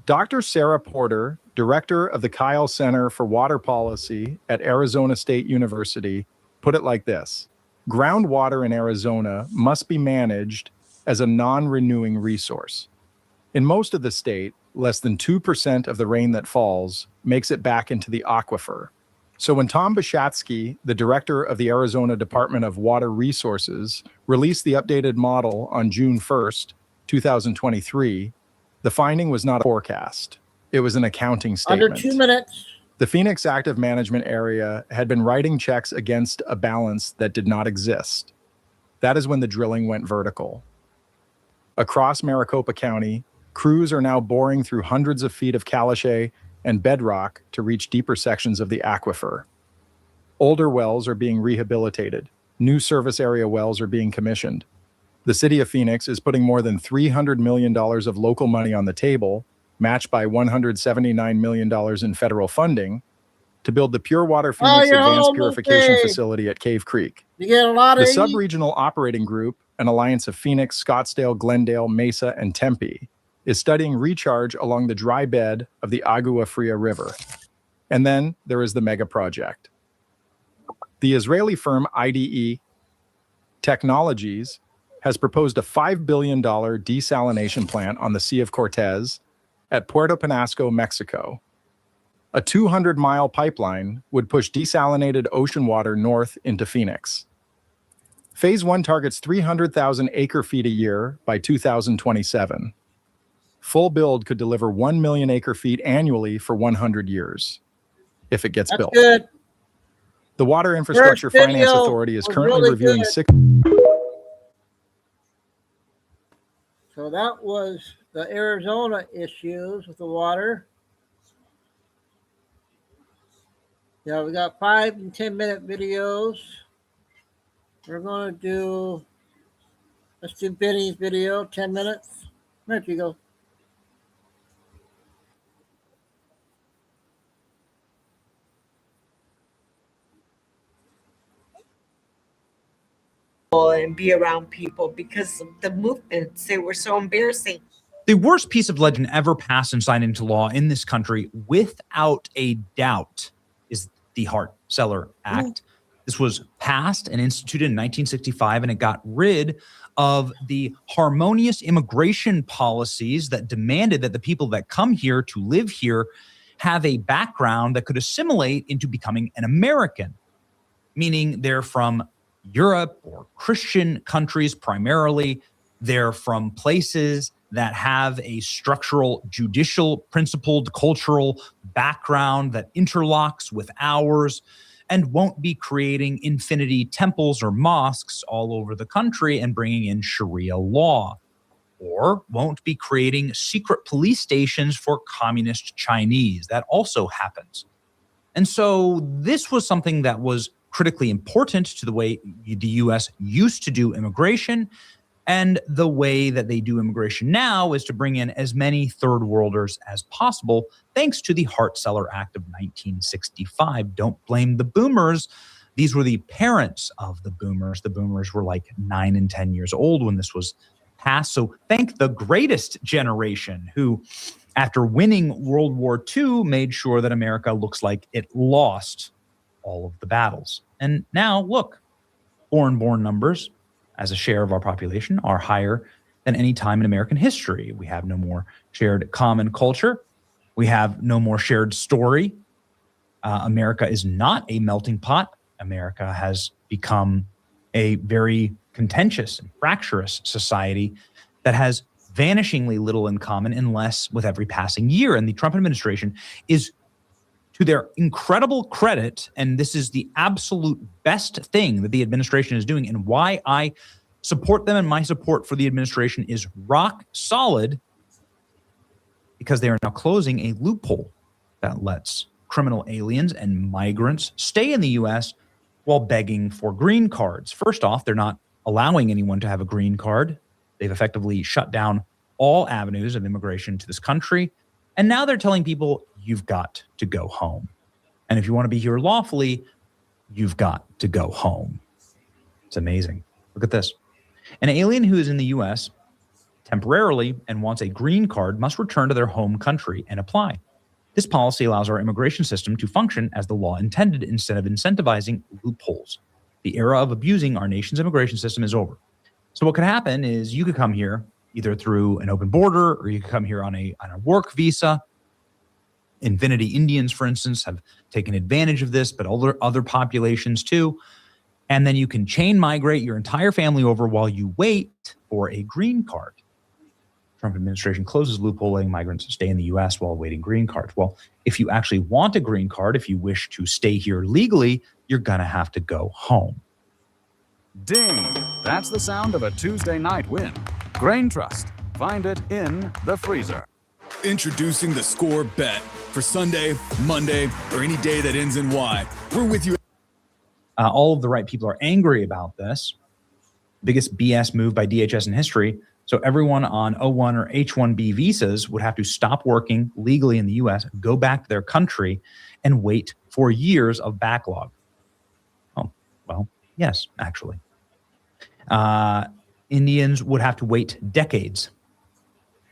Dr. Sarah Porter, director of the Kyle Center for Water Policy at Arizona State University, put it like this: groundwater in Arizona must be managed as a non-renewing resource. In most of the state, less than 2% of the rain that falls makes it back into the aquifer. So when Tom Bishatsky, the director of the Arizona Department of Water Resources, released the updated model on June 1st, 2023, the finding was not a forecast. It was an accounting statement. Under 2 minutes. The Phoenix Active Management Area had been writing checks against a balance that did not exist. That is when the drilling went vertical. Across Maricopa County, crews are now boring through hundreds of feet of caliche and bedrock to reach deeper sections of the aquifer. Older wells are being rehabilitated. New service area wells are being commissioned. The city of Phoenix is putting more than $300 million of local money on the table, matched by $179 million in federal funding, to build the Pure Water Phoenix Advanced Purification Facility at Cave Creek. You get a lot of the Sub-Regional Operating Group, an alliance of Phoenix, Scottsdale, Glendale, Mesa, and Tempe, is studying recharge along the dry bed of the Agua Fria River. And then there is the mega project. The Israeli firm IDE Technologies has proposed a $5 billion desalination plant on the Sea of Cortez at Puerto Penasco, Mexico. A 200-mile pipeline would push desalinated ocean water north into Phoenix. Phase 1 targets 300,000 acre-feet a year by 2027. Full build could deliver 1 million acre-feet annually for 100 years, if it gets That's built. good. The Water Infrastructure First Finance video Authority is was currently really reviewing good. 6... So that was the Arizona issues with the water. Yeah, we got 5 and 10-minute videos. We're going to do, let's do Benny's video, 10 minutes. There you go. And be around people because of the movements. They were so embarrassing. The worst piece of legend ever passed and signed into law in this country, without a doubt, is the Hart-Celler Act. This was passed and instituted in 1965, and it got rid of the harmonious immigration policies that demanded that the people that come here to live here have a background that could assimilate into becoming an American, meaning they're from Europe or Christian countries primarily. They're from places that have a structural, judicial, principled, cultural background that interlocks with ours, and won't be creating infinity temples or mosques all over the country and bringing in Sharia law, or won't be creating secret police stations for communist Chinese. That also happens. And so this was something that was critically important to the way the U.S. used to do immigration. And the way that they do immigration now is to bring in as many third worlders as possible, thanks to the Hart-Celler Act of 1965. Don't blame the boomers. These were the parents of the boomers. The boomers were like 9 and 10 years old when this was passed. So thank the greatest generation who, after winning World War II, made sure that America looks like it lost all of the battles. And now, look, foreign-born numbers as a share of our population are higher than any time in American history. We have no more shared common culture. We have no more shared story. America is not a melting pot. America has become a very contentious and fractious society that has vanishingly little in common unless with every passing year. And the Trump administration is, to their incredible credit, and this is the absolute best thing that the administration is doing, and why I support them and my support for the administration is rock solid, because they are now closing a loophole that lets criminal aliens and migrants stay in the U.S. while begging for green cards. First off, they're not allowing anyone to have a green card. They've effectively shut down all avenues of immigration to this country. And now they're telling people, you've got to go home. And if you want to be here lawfully, you've got to go home. It's amazing. Look at this. An alien who is in the U.S. temporarily and wants a green card must return to their home country and apply. This policy allows our immigration system to function as the law intended instead of incentivizing loopholes. The era of abusing our nation's immigration system is over. So what could happen is you could come here either through an open border, or you could come here on a work visa. Infinity Indians, for instance, have taken advantage of this, but other populations too. And then you can chain migrate your entire family over while you wait for a green card. Trump administration closes loophole letting migrants stay in the U.S. while awaiting green cards. Well, if you actually want a green card, if you wish to stay here legally, you're going to have to go home. Ding! That's the sound of a Tuesday night win. Grain Trust. Find it in the freezer. Introducing the Score Bet. For Sunday, Monday, or any day that ends in Y. We're with you. All of the right people are angry about this. Biggest BS move by DHS in history. So everyone on O1 or H1B visas would have to stop working legally in the U.S., go back to their country, and wait for years of backlog. Oh, well, yes, actually. Indians would have to wait decades.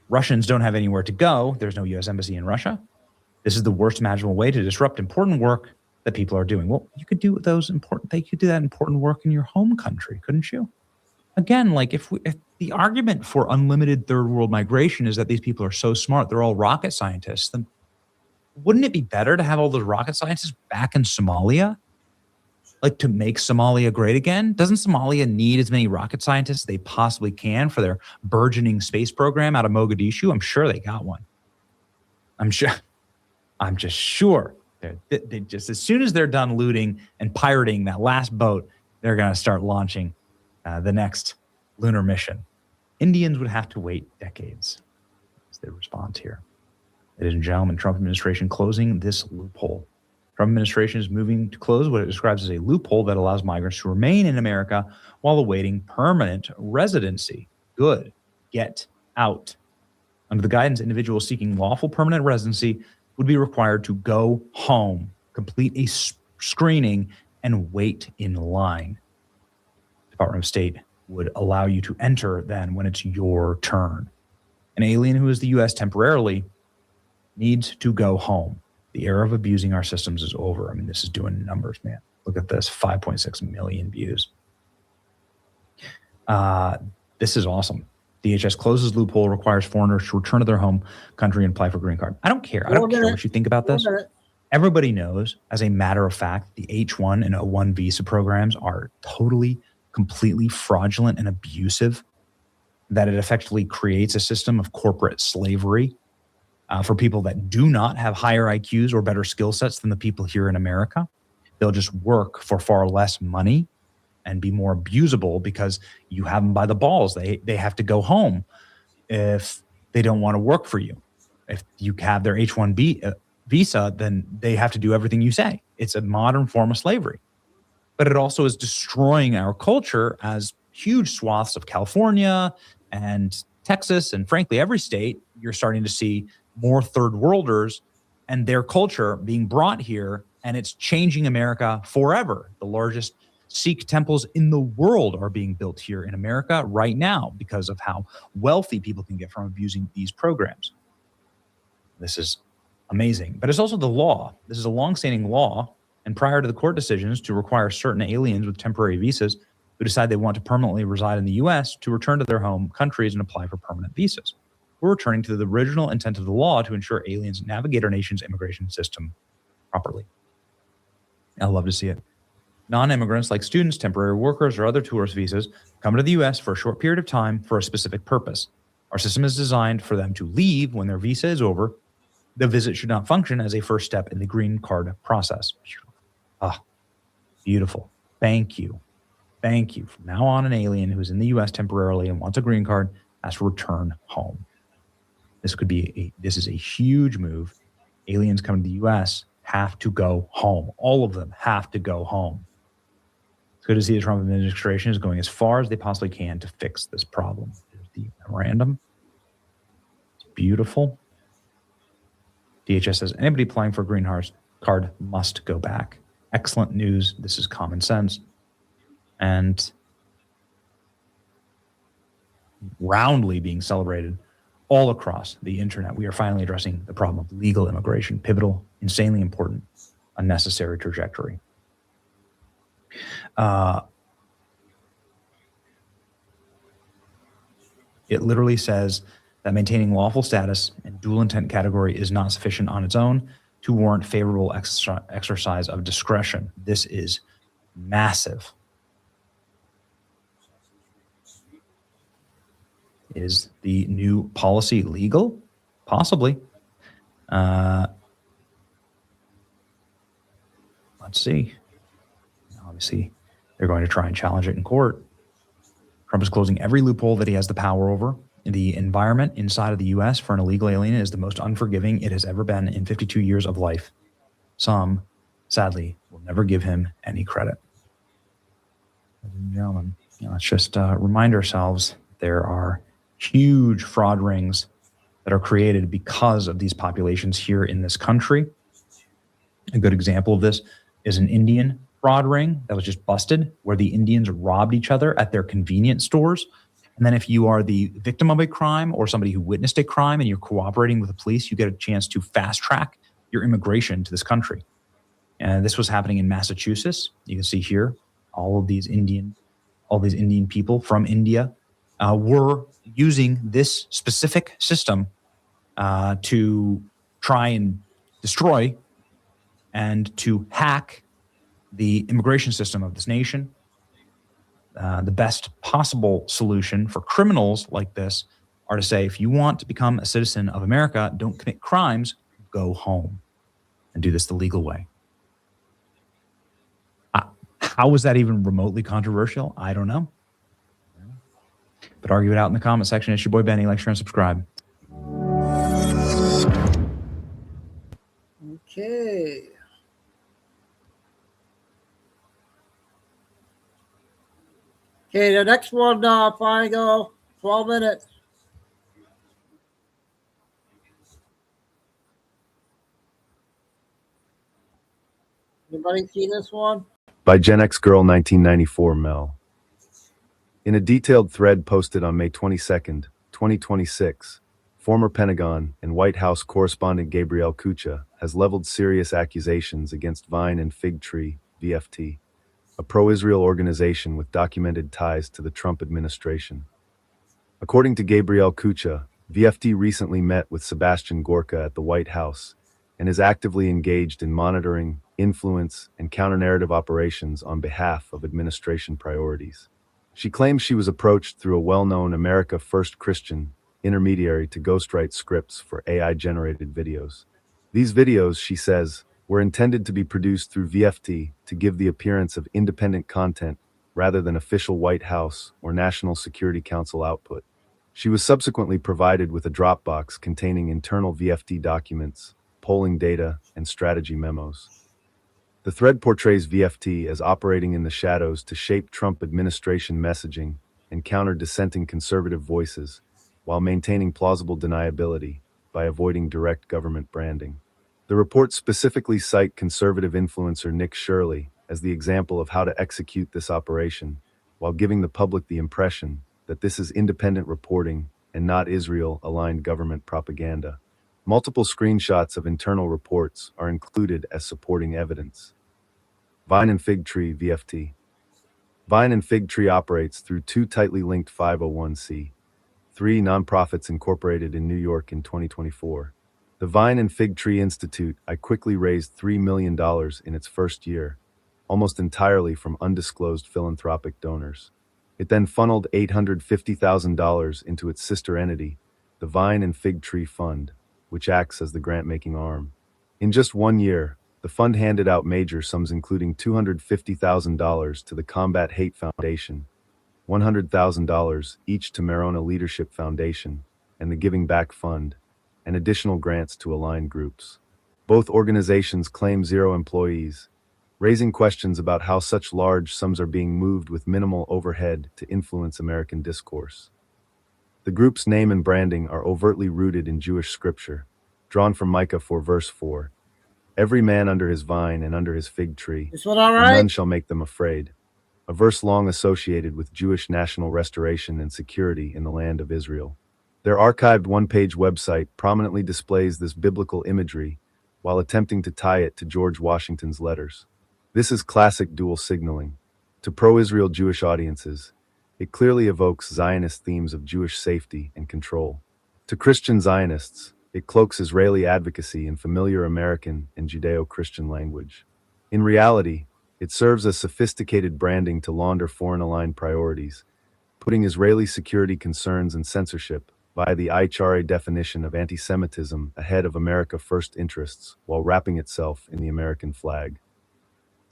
Russians don't have anywhere to go. There's no U.S. embassy in Russia. This is the worst imaginable way to disrupt important work that people are doing. Well, you could do that important work in your home country, couldn't you? again, like if the argument for unlimited third world migration is that these people are so smart, they're all rocket scientists, then wouldn't it be better to have all those rocket scientists back in Somalia? Like to make Somalia great again? Doesn't Somalia need as many rocket scientists as they possibly can for their burgeoning space program out of Mogadishu? I'm sure they got one. I'm just sure. They just, as soon as they're done looting and pirating that last boat, they're going to start launching the next lunar mission. Indians would have to wait decades. That's their response here. Ladies and gentlemen, Trump administration closing this loophole. Trump administration is moving to close what it describes as a loophole that allows migrants to remain in America while awaiting permanent residency. Good. Get out. Under the guidance, individuals seeking lawful permanent residency would be required to go home, complete a screening, and wait in line. Department of State would allow you to enter then when it's your turn. An alien who is the U.S. temporarily needs to go home. The era of abusing our systems is over. I mean, this is doing numbers, man. Look at this, 5.6 million views. This is awesome. DHS closes loophole, requires foreigners to return to their home country and apply for green card. I don't care. I don't care what you think about this. Everybody knows, as a matter of fact, the H-1 and O-1 visa programs are totally, completely fraudulent and abusive, that it effectively creates a system of corporate slavery for people that do not have higher IQs or better skill sets than the people here in America. They'll just work for far less money and be more abusable because you have them by the balls. They have to go home if they don't want to work for you. If you have their H-1B visa, then they have to do everything you say. It's a modern form of slavery. But it also is destroying our culture, as huge swaths of California and Texas and frankly every state, you're starting to see more third worlders and their culture being brought here, and it's changing America forever. The largest Sikh temples in the world are being built here in America right now because of how wealthy people can get from abusing these programs. This is amazing, but it's also the law. This is a longstanding law, and prior to the court decisions to require certain aliens with temporary visas who decide they want to permanently reside in the U.S. to return to their home countries and apply for permanent visas. We're returning to the original intent of the law to ensure aliens navigate our nation's immigration system properly. I love to see it. Non-immigrants like students, temporary workers, or other tourist visas come to the U.S. for a short period of time for a specific purpose. Our system is designed for them to leave when their visa is over. The visit should not function as a first step in the green card process. Ah, beautiful. Thank you. Thank you. From now on, an alien who is in the U.S. temporarily and wants a green card has to return home. This is a huge move. Aliens coming to the U.S. have to go home. All of them have to go home. It's good to see the Trump administration is going as far as they possibly can to fix this problem. There's the memorandum. It's beautiful. DHS says anybody applying for a green card must go back. Excellent news. This is common sense. And roundly being celebrated all across the internet. We are finally addressing the problem of legal immigration. Pivotal, insanely important, unnecessary trajectory. It literally says that maintaining lawful status and dual intent category is not sufficient on its own to warrant favorable exercise of discretion. This is massive. Is the new policy legal? Possibly. Let's see. Obviously, they're going to try and challenge it in court. Trump is closing every loophole that he has the power over. The environment inside of the U.S. for an illegal alien is the most unforgiving it has ever been in 52 years of life. Some, sadly, will never give him any credit. Ladies and gentlemen, let's just remind ourselves there are huge fraud rings that are created because of these populations here in this country. A good example of this is an Indian fraud ring that was just busted, where the Indians robbed each other at their convenience stores. And then if you are the victim of a crime or somebody who witnessed a crime and you're cooperating with the police, you get a chance to fast track your immigration to this country. And this was happening in Massachusetts. You can see here all of these Indian all these Indian people from India, were using this specific system to try and destroy and to hack the immigration system of this nation. The best possible solution for criminals like this are to say, if you want to become a citizen of America, don't commit crimes, go home and do this the legal way. How was that even remotely controversial? I don't know. But argue it out in the comment section. It's your boy Benny. Like, share, and subscribe. Okay. Okay, the next one, final 12 minutes. Anybody see this one? By Gen X Girl 1994 Mel. In a detailed thread posted on May 22nd, 2026, former Pentagon and White House correspondent Gabrielle Kucha has leveled serious accusations against Vine and Fig Tree, VFT, a pro-Israel organization with documented ties to the Trump administration. According to Gabrielle Kucha, VFT recently met with Sebastian Gorka at the White House and is actively engaged in monitoring, influence, and counter-narrative operations on behalf of administration priorities. She claims she was approached through a well-known America First Christian intermediary to ghostwrite scripts for AI-generated videos. These videos, she says, were intended to be produced through VFT to give the appearance of independent content rather than official White House or National Security Council output. She was subsequently provided with a Dropbox containing internal VFT documents, polling data, and strategy memos. The thread portrays VFT as operating in the shadows to shape Trump administration messaging and counter dissenting conservative voices, while maintaining plausible deniability by avoiding direct government branding. The reports specifically cite conservative influencer Nick Shirley as the example of how to execute this operation, while giving the public the impression that this is independent reporting and not Israel-aligned government propaganda. Multiple screenshots of internal reports are included as supporting evidence. Vine and Fig Tree VFT. Vine and Fig Tree operates through two tightly linked 501c3 nonprofits incorporated in New York in 2024. The Vine and Fig Tree Institute quickly raised $3 million in its first year, almost entirely from undisclosed philanthropic donors. It then funneled $850,000 into its sister entity, the Vine and Fig Tree Fund, which acts as the grant-making arm. In just 1 year, the fund handed out major sums including $250,000 to the Combat Hate Foundation, $100,000 each to Marona Leadership Foundation and the Giving Back Fund, and additional grants to aligned groups. Both organizations claim 0 employees, raising questions about how such large sums are being moved with minimal overhead to influence American discourse. The group's name and branding are overtly rooted in Jewish scripture, drawn from Micah 4 verse 4. Every man under his vine and under his fig tree, This one all and right? none shall make them afraid. A verse long associated with Jewish national restoration and security in the land of Israel. Their archived one-page website prominently displays this biblical imagery while attempting to tie it to George Washington's letters. This is classic dual signaling. To pro-Israel Jewish audiences, it clearly evokes Zionist themes of Jewish safety and control. To Christian Zionists, it cloaks Israeli advocacy in familiar American and Judeo-Christian language. In reality, it serves as sophisticated branding to launder foreign-aligned priorities, putting Israeli security concerns and censorship via the IHRA definition of anti-Semitism ahead of America First interests while wrapping itself in the American flag.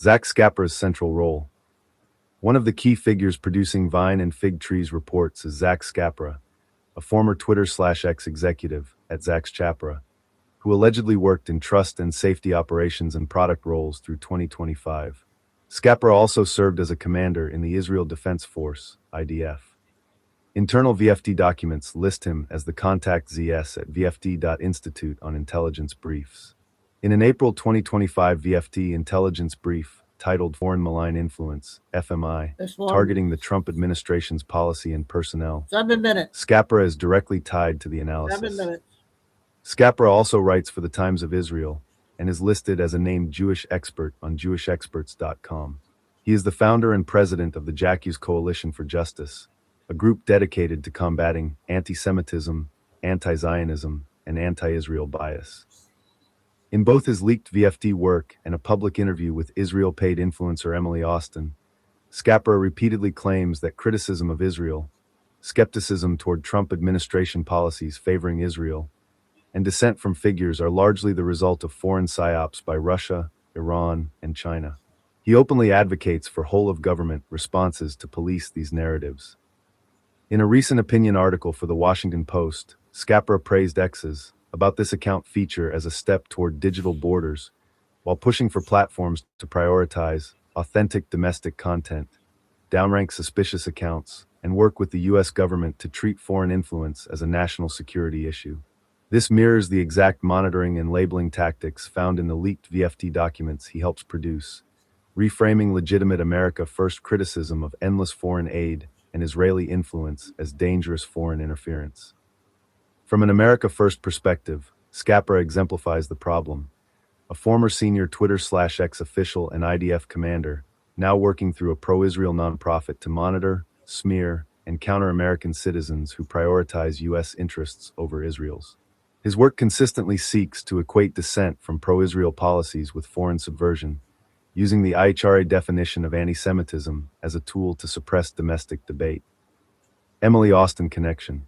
Zach Scapra's central role. One of the key figures producing Vine and Fig Tree's reports is Zach Scapra, a former Twitter/X executive at Zach's Chapra, who allegedly worked in trust and safety operations and product roles through 2025. Scapra also served as a commander in the Israel Defense Force, IDF. Internal VFT documents list him as the contact ZS at VFT.Institute on intelligence briefs. In an April 2025 VFT intelligence brief titled Foreign Malign Influence, FMI, targeting the Trump administration's policy and personnel, 7 minutes. Scapra is directly tied to the 7 analysis. minutes. Scapra also writes for the Times of Israel and is listed as a named Jewish expert on JewishExperts.com. He is the founder and president of the J'accuse Coalition for Justice, a group dedicated to combating anti-Semitism, anti-Zionism, and anti-Israel bias. In both his leaked VFD work and a public interview with Israel-paid influencer Emily Austin, Scapra repeatedly claims that criticism of Israel, skepticism toward Trump administration policies favoring Israel, and dissent from figures are largely the result of foreign psyops by Russia, Iran, and China. He openly advocates for whole-of-government responses to police these narratives. In a recent opinion article for the Washington Post, Scapra praised X's about this account feature as a step toward digital borders, while pushing for platforms to prioritize authentic domestic content, downrank suspicious accounts, and work with the U.S. government to treat foreign influence as a national security issue. This mirrors the exact monitoring and labeling tactics found in the leaked VFD documents he helps produce, reframing legitimate America First criticism of endless foreign aid and Israeli influence as dangerous foreign interference. From an America First perspective, Scapra exemplifies the problem. A former senior Twitter/X official and IDF commander, now working through a pro-Israel nonprofit to monitor, smear, and counter American citizens who prioritize U.S. interests over Israel's. His work consistently seeks to equate dissent from pro-Israel policies with foreign subversion, using the IHRA definition of anti-Semitism as a tool to suppress domestic debate. Emily Austin connection.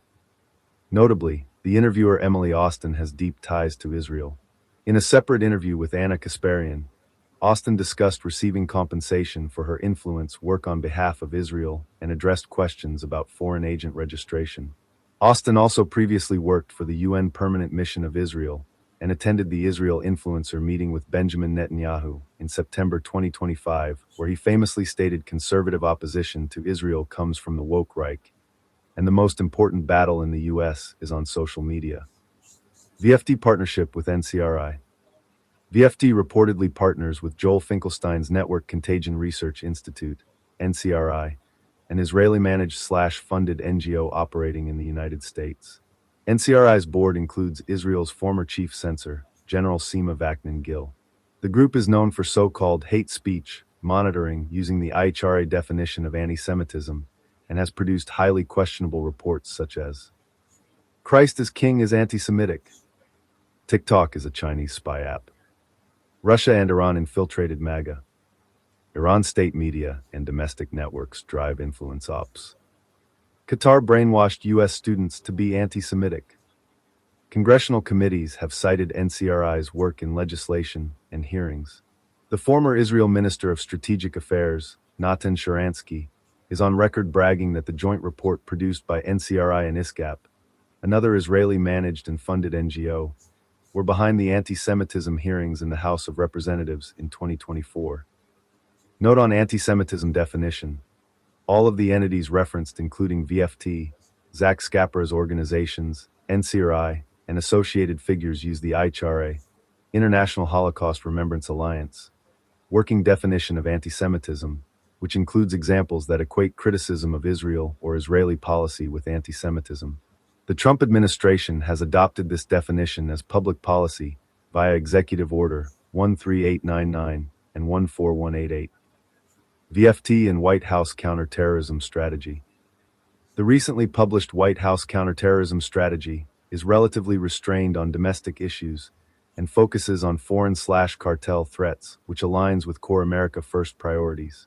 Notably, the interviewer Emily Austin has deep ties to Israel. In a separate interview with Anna Kasparian, Austin discussed receiving compensation for her influence work on behalf of Israel and addressed questions about foreign agent registration. Austin also previously worked for the UN Permanent Mission of Israel and attended the Israel influencer meeting with Benjamin Netanyahu in September 2025, where he famously stated conservative opposition to Israel comes from the woke Reich, and the most important battle in the US is on social media. VFD partnership with NCRI. VFD reportedly partners with Joel Finkelstein's Network Contagion Research Institute, NCRI, an Israeli-managed/funded NGO operating in the United States. NCRI's board includes Israel's former chief censor, General Sima Vaknin-Gil. The group is known for so-called hate speech monitoring using the IHRA definition of anti-Semitism, and has produced highly questionable reports such as Christ is King is anti-Semitic, TikTok is a Chinese spy app, Russia and Iran infiltrated MAGA, Iran state media and domestic networks drive influence ops, Qatar brainwashed U.S. students to be anti-Semitic. Congressional committees have cited NCRI's work in legislation and hearings. The former Israel Minister of Strategic Affairs, Natan Sharansky, is on record bragging that the joint report produced by NCRI and ISCAP, another Israeli-managed and funded NGO, were behind the anti-Semitism hearings in the House of Representatives in 2024. Note on anti-Semitism definition. All of the entities referenced, including VFT, Zach Scapra's organizations, NCRI, and associated figures, use the IHRA, International Holocaust Remembrance Alliance, working definition of anti-Semitism, which includes examples that equate criticism of Israel or Israeli policy with anti-Semitism. The Trump administration has adopted this definition as public policy via Executive Order 13899 and 14188. VFT and White House Counterterrorism Strategy. The recently published White House Counterterrorism Strategy is relatively restrained on domestic issues and focuses on foreign/cartel threats, which aligns with core America First priorities.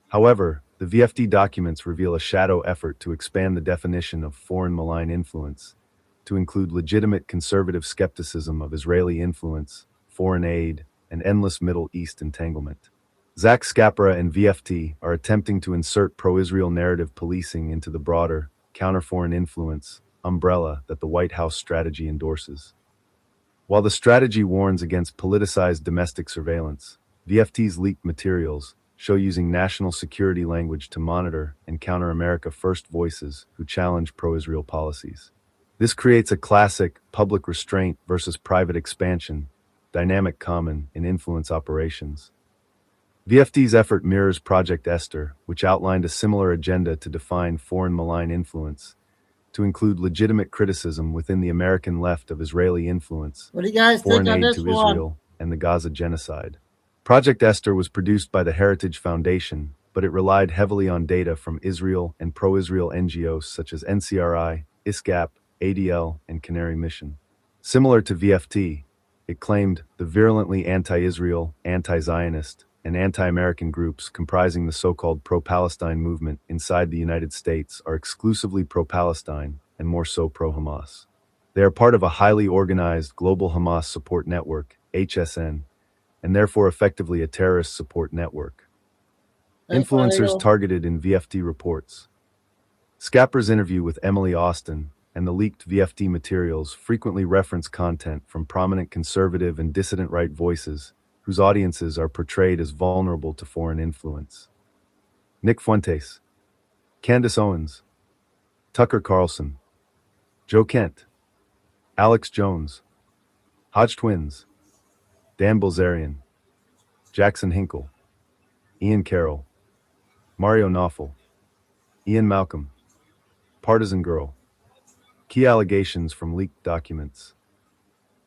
However, the VFD documents reveal a shadow effort to expand the definition of foreign malign influence to include legitimate conservative skepticism of Israeli influence, foreign aid, and endless Middle East entanglement. Zach Scapra and VFT are attempting to insert pro-Israel narrative policing into the broader, counter-foreign influence umbrella that the White House strategy endorses. While the strategy warns against politicized domestic surveillance, VFT's leaked materials show using national security language to monitor and counter America First voices who challenge pro-Israel policies. This creates a classic public restraint versus private expansion dynamic common in influence operations. VFD's effort mirrors Project Esther, which outlined a similar agenda to define foreign malign influence, to include legitimate criticism within the American left of Israeli influence, what do you guys foreign think on aid this to one? Israel, and the Gaza genocide. Project Esther was produced by the Heritage Foundation, but it relied heavily on data from Israel and pro-Israel NGOs such as NCRI, ISGAP, ADL, and Canary Mission. Similar to VFT, it claimed the virulently anti-Israel, anti-Zionist, and anti-American groups comprising the so-called pro-Palestine movement inside the United States are exclusively pro-Palestine and more so pro-Hamas. They are part of a highly organized global Hamas support network, HSN, and therefore effectively a terrorist support network. Influencers targeted in VFT reports. Scapper's interview with Emily Austin and the leaked VFT materials frequently reference content from prominent conservative and dissident right voices whose audiences are portrayed as vulnerable to foreign influence. Nick Fuentes, Candace Owens, Tucker Carlson, Joe Kent, Alex Jones, Hodge Twins, Dan Bilzerian, Jackson Hinkle, Ian Carroll, Mario Knopfel, Ian Malcolm, Partisan Girl. Key allegations from leaked documents.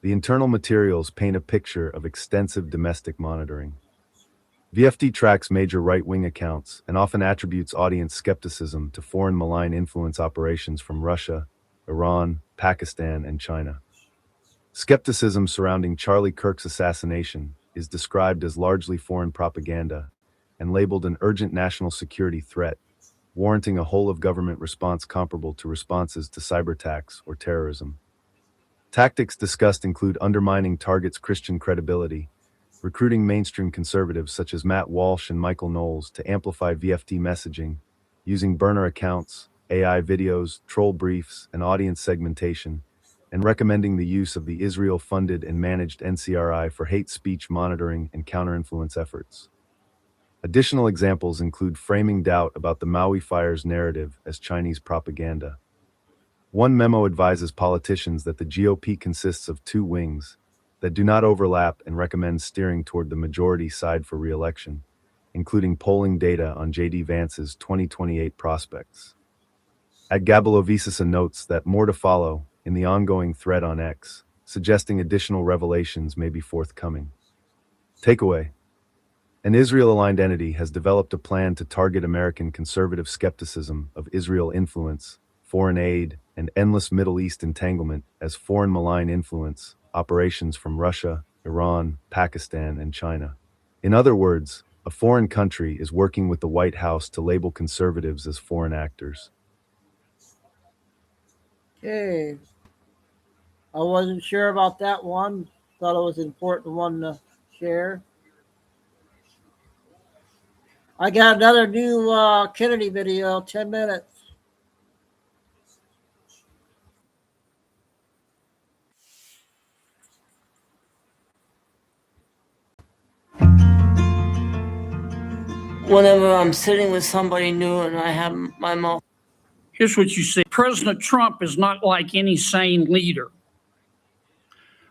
The internal materials paint a picture of extensive domestic monitoring. VFT tracks major right-wing accounts and often attributes audience skepticism to foreign malign influence operations from Russia, Iran, Pakistan, and China. Skepticism surrounding Charlie Kirk's assassination is described as largely foreign propaganda and labeled an urgent national security threat, warranting a whole-of-government response comparable to responses to cyber attacks or terrorism. Tactics discussed include undermining targets' Christian credibility, recruiting mainstream conservatives such as Matt Walsh and Michael Knowles to amplify VFT messaging, using burner accounts, AI videos, troll briefs, and audience segmentation, and recommending the use of the Israel-funded and managed NCRI for hate speech monitoring and counter-influence efforts. Additional examples include framing doubt about the Maui fires narrative as Chinese propaganda. One memo advises politicians that the GOP consists of two wings that do not overlap and recommends steering toward the majority side for re-election, including polling data on J.D. Vance's 2028 prospects. At Gabelovicisa notes that more to follow in the ongoing thread on X, suggesting additional revelations may be forthcoming. Takeaway. An Israel-aligned entity has developed a plan to target American conservative skepticism of Israel influence, foreign aid, and endless Middle East entanglement as foreign malign influence operations from Russia, Iran, Pakistan, and China. In other words, a foreign country is working with the White House to label conservatives as foreign actors. Okay. I wasn't sure about that one. Thought it was an important one to share. I got another new Kennedy video, 10 minutes. Whenever I'm sitting with somebody new and I have my mouth. Here's what you see. President Trump is not like any sane leader.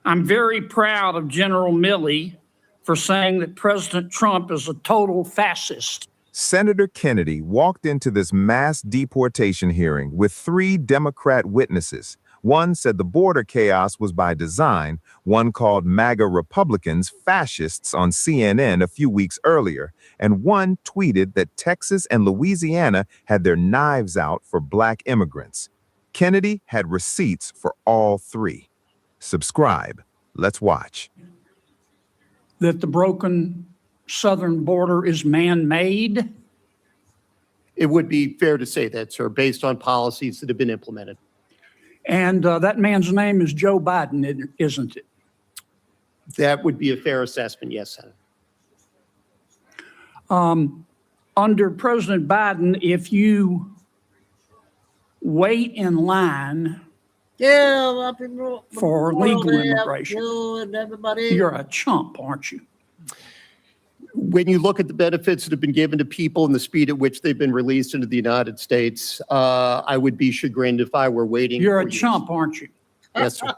I'm very proud of General Milley for saying that President Trump is a total fascist. Senator Kennedy walked into this mass deportation hearing with 3 Democrat witnesses. One said the border chaos was by design. One called MAGA Republicans fascists on CNN a few weeks earlier. And one tweeted that Texas and Louisiana had their knives out for Black immigrants. Kennedy had receipts for all 3. Subscribe. Let's watch. That the broken southern border is man-made? It would be fair to say that, sir, based on policies that have been implemented. And that man's name is Joe Biden, isn't it? That would be a fair assessment, yes, Senator. Under President Biden, if you wait in line for legal immigration, you're a chump, aren't you? When you look at the benefits that have been given to people and the speed at which they've been released into the United States, I would be chagrined if I were waiting. You're a chump, aren't you? Yes, sir.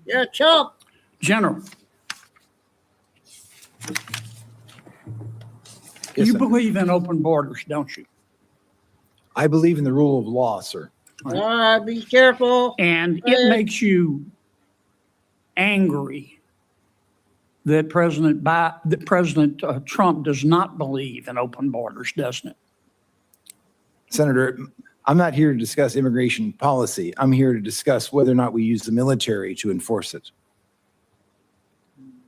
You're a chump. General. Yes, You sir. believe in open borders, don't you? I believe in the rule of law, sir. All right, be careful. And it makes you angry that President Trump does not believe in open borders, doesn't it? Senator, I'm not here to discuss immigration policy. I'm here to discuss whether or not we use the military to enforce it.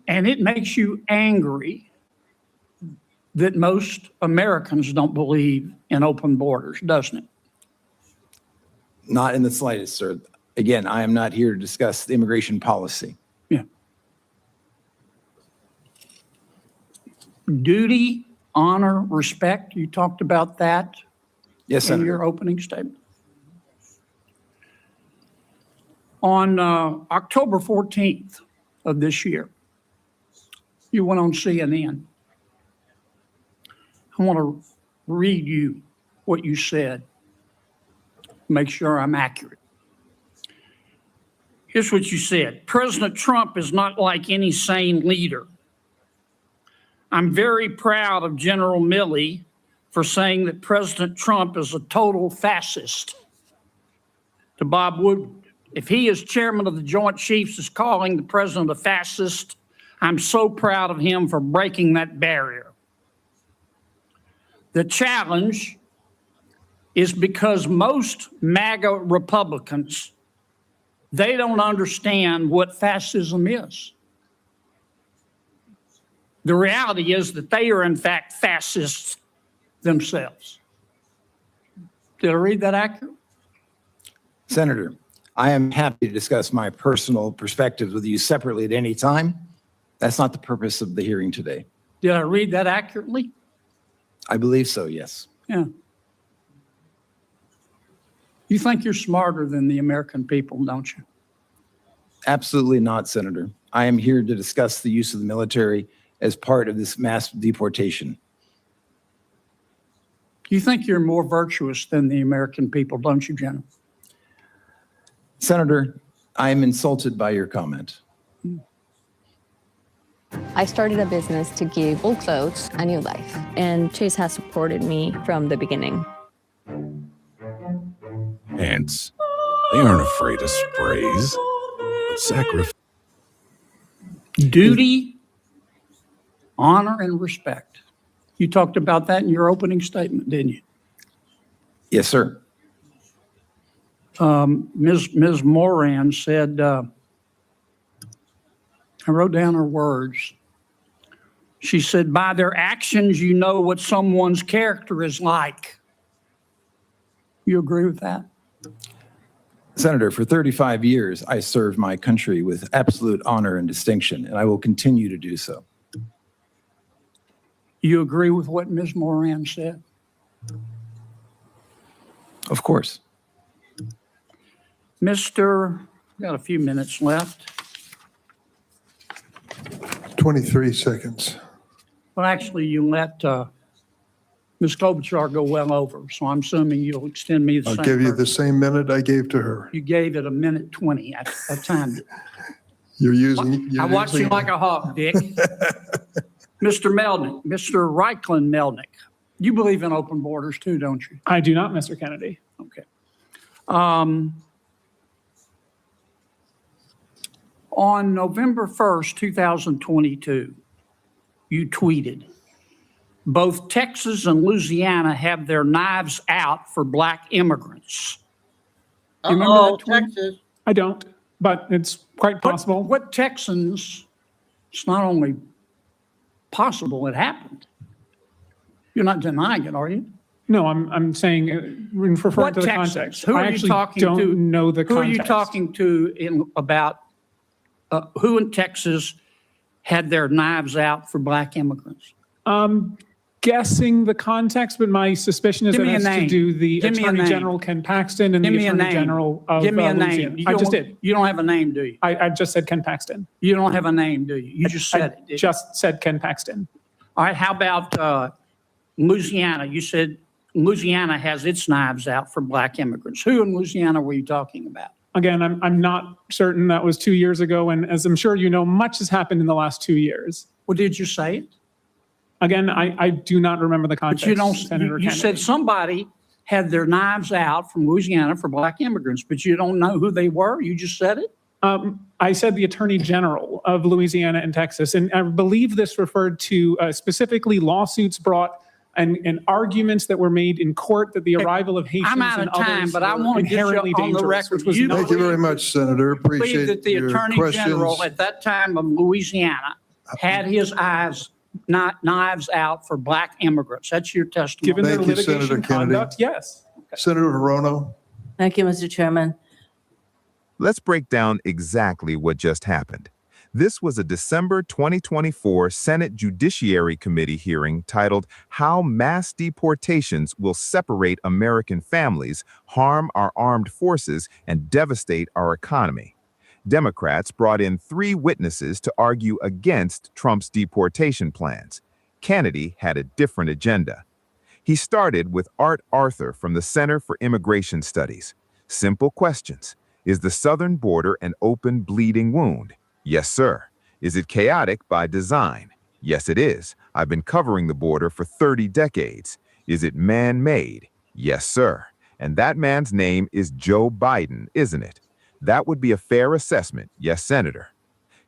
And it makes you angry that most Americans don't believe in open borders, doesn't it? Not in the slightest, sir. Again, I am not here to discuss the immigration policy. Yeah. Duty, honor, respect, you talked about that Yes, in Senator. your opening statement. On October 14th of this year, you went on CNN. I want to read you what you said, make sure I'm accurate. Here's what you said. President Trump is not like any sane leader. I'm very proud of General Milley for saying that President Trump is a total fascist. To Bob Woodward, if he as chairman of the Joint Chiefs is calling the president a fascist, I'm so proud of him for breaking that barrier. The challenge is because most MAGA Republicans, they don't understand what fascism is. The reality is that they are in fact fascists themselves. Did I read that accurate? Senator, I am happy to discuss my personal perspectives with you separately at any time. That's not the purpose of the hearing today. Did I read that accurately? I believe so, yes. Yeah. You think you're smarter than the American people, don't you? Absolutely not, Senator. I am here to discuss the use of the military as part of this mass deportation. You think you're more virtuous than the American people, don't you, General? Senator, I am insulted by your comment. I started a business to give old clothes a new life, and Chase has supported me from the beginning. Ants, they aren't afraid of sprays. Sacrifice. Duty, honor, and respect. You talked about that in your opening statement, didn't you? Yes, sir. Ms. Moran said, I wrote down her words. She said, by their actions, you know what someone's character is like. You agree with that? Senator, for 35 years, I served my country with absolute honor and distinction, and I will continue to do so. You agree with what Ms. Moran said? Of course. Mr. Got a few minutes left. 23 seconds. Well, actually, you let Ms. Klobuchar go well over, so I'm assuming you'll extend me the I'll same. give you the same minute I gave to her. You gave it a minute 20. I timed it. You're using. I watched you like a hawk, Dick. Mr. Melnick, Mr. Reichlin Melnick, you believe in open borders too, don't you? I do not, Mr. Kennedy. Okay. On November 1st, 2022, you tweeted, both Texas and Louisiana have their knives out for black immigrants. You remember that tweet? Texas. I don't, but it's quite possible. What Texans, it's not only possible, it happened. You're not denying it, are you? No, I'm saying, referring to the Texans? context. Who are I you actually talking don't to? know the Who context. are you talking to about who in Texas had their knives out for black immigrants? Guessing the context, but my suspicion is Give that me it a has to name. do the Give me a Attorney name. General Ken Paxton and Give the me a Attorney name. General of Give me a Louisiana. name. I just did. You don't have a name, do you? I just said Ken Paxton. You don't have a name, do you? You just said it. Just said Ken Paxton. All right, how about Louisiana? You said Louisiana has its knives out for black immigrants. Who in Louisiana were you talking about? Again, I'm not certain. That was 2 years ago, and as I'm sure you know, much has happened in the last 2 years. Well, did you say it? Again, I do not remember the context. But you don't. Senator You Kennedy. said somebody had their knives out from Louisiana for black immigrants, but you don't know who they were. You just said it. I said the Attorney General of Louisiana and Texas, and I believe this referred to specifically lawsuits brought and arguments that were made in court that the arrival of Haitians I'm out and of time, others but I were want to get you inherently on the dangerous, record. which was You not. Thank you very much, Senator. believe Appreciate that the your Attorney questions. General at that time of Louisiana had his knives out for black immigrants. That's your testimony. Given their Thank you, litigation Senator Kennedy. conduct, yes. Senator Hirono. Thank you, Mr. Chairman. Let's break down exactly what just happened. This was a December 2024 Senate Judiciary Committee hearing titled How Mass Deportations Will Separate American Families, Harm Our Armed Forces, and Devastate Our Economy. Democrats brought in 3 witnesses to argue against Trump's deportation plans. Kennedy had a different agenda. He started with Art Arthur from the Center for Immigration Studies. Simple questions. Is the southern border an open, bleeding wound? Yes, sir. Is it chaotic by design? Yes, it is. I've been covering the border for 30 decades. Is it man-made? Yes, sir. And that man's name is Joe Biden, isn't it? That would be a fair assessment, yes, Senator.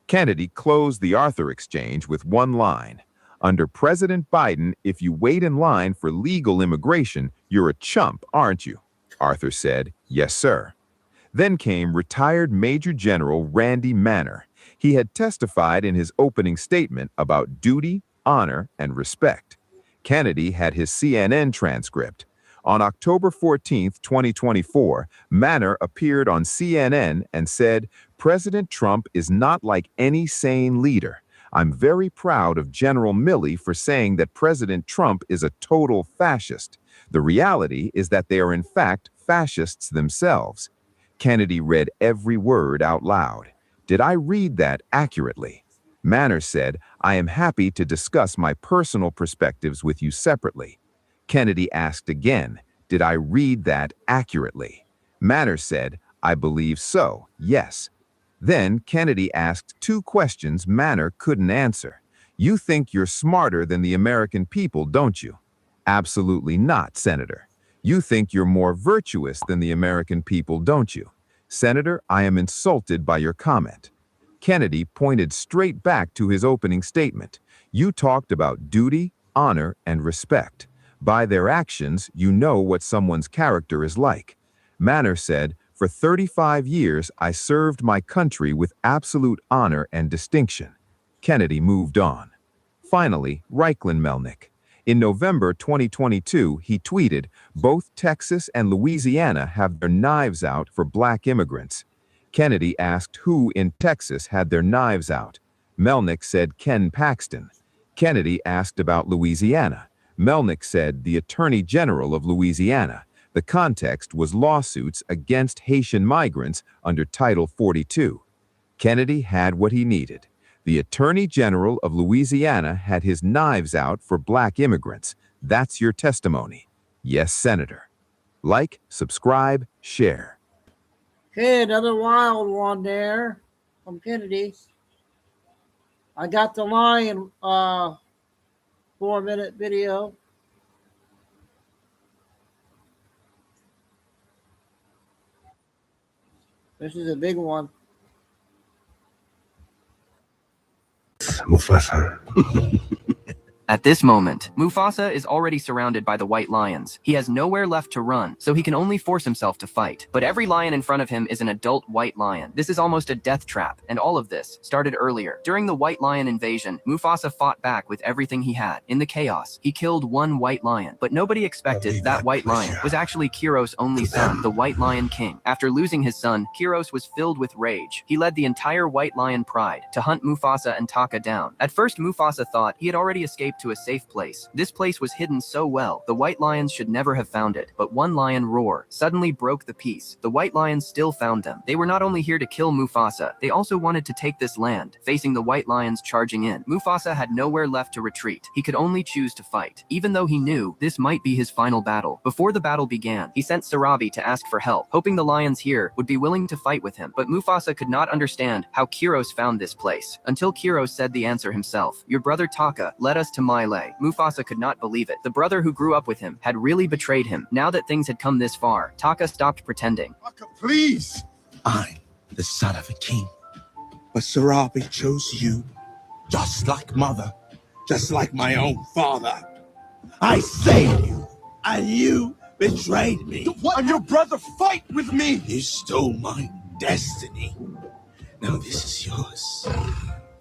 Kennedy closed the Arthur exchange with one line. Under President Biden, if you wait in line for legal immigration, you're a chump, aren't you? Arthur said, yes, sir. Then came retired Major General Randy Manner. He had testified in his opening statement about duty, honor, and respect. Kennedy had his CNN transcript. On October 14, 2024, Manner appeared on CNN and said, President Trump is not like any sane leader. I'm very proud of General Milley for saying that President Trump is a total fascist. The reality is that they are in fact fascists themselves. Kennedy read every word out loud. Did I read that accurately? Manner said, I am happy to discuss my personal perspectives with you separately. Kennedy asked again, did I read that accurately? Manner said, I believe so, yes. Then Kennedy asked 2 questions Manner couldn't answer. You think you're smarter than the American people, don't you? Absolutely not, Senator. You think you're more virtuous than the American people, don't you? Senator, I am insulted by your comment. Kennedy pointed straight back to his opening statement. You talked about duty, honor, and respect. By their actions, you know what someone's character is like. Manner said, for 35 years, I served my country with absolute honor and distinction. Kennedy moved on. Finally, Reichlin Melnick. In November 2022, he tweeted, both Texas and Louisiana have their knives out for black immigrants. Kennedy asked who in Texas had their knives out. Melnick said Ken Paxton. Kennedy asked about Louisiana. Melnick said the Attorney General of Louisiana. The context was lawsuits against Haitian migrants under Title 42. Kennedy had what he needed. The Attorney General of Louisiana had his knives out for black immigrants. That's your testimony. Yes, Senator. Like, subscribe, share. Okay, another wild one there from Kennedy. I got the line 4-minute video. This is a big one. Mufasa. At this moment, Mufasa is already surrounded by the white lions. He has nowhere left to run, so he can only force himself to fight. But every lion in front of him is an adult white lion. This is almost a death trap, and all of this started earlier. During the white lion invasion, Mufasa fought back with everything he had. In the chaos, he killed one white lion, but nobody expected that white lion was actually Kiros' only son, the White Lion King. After losing his son, Kiros was filled with rage. He led the entire white lion pride to hunt Mufasa and Taka down. At first, Mufasa thought he had already escaped to a safe place. This place was hidden so well, the white lions should never have found it. But one lion, Roar, suddenly broke the peace. The white lions still found them. They were not only here to kill Mufasa, they also wanted to take this land. Facing the white lions charging in, Mufasa had nowhere left to retreat. He could only choose to fight, even though he knew this might be his final battle. Before the battle began, he sent Sarabi to ask for help, hoping the lions here would be willing to fight with him. But Mufasa could not understand how Kiros found this place, until Kiros said the answer himself. Your brother Taka led us to Mile. Mufasa could not believe it. The brother who grew up with him had really betrayed him. Now that things had come this far, Taka stopped pretending. Taka, please! I the son of a king. But Sarabi chose you, just like mother, just like my own father. I saved you, and you betrayed me. What? And your brother fight with me. You stole my destiny. Now this is yours.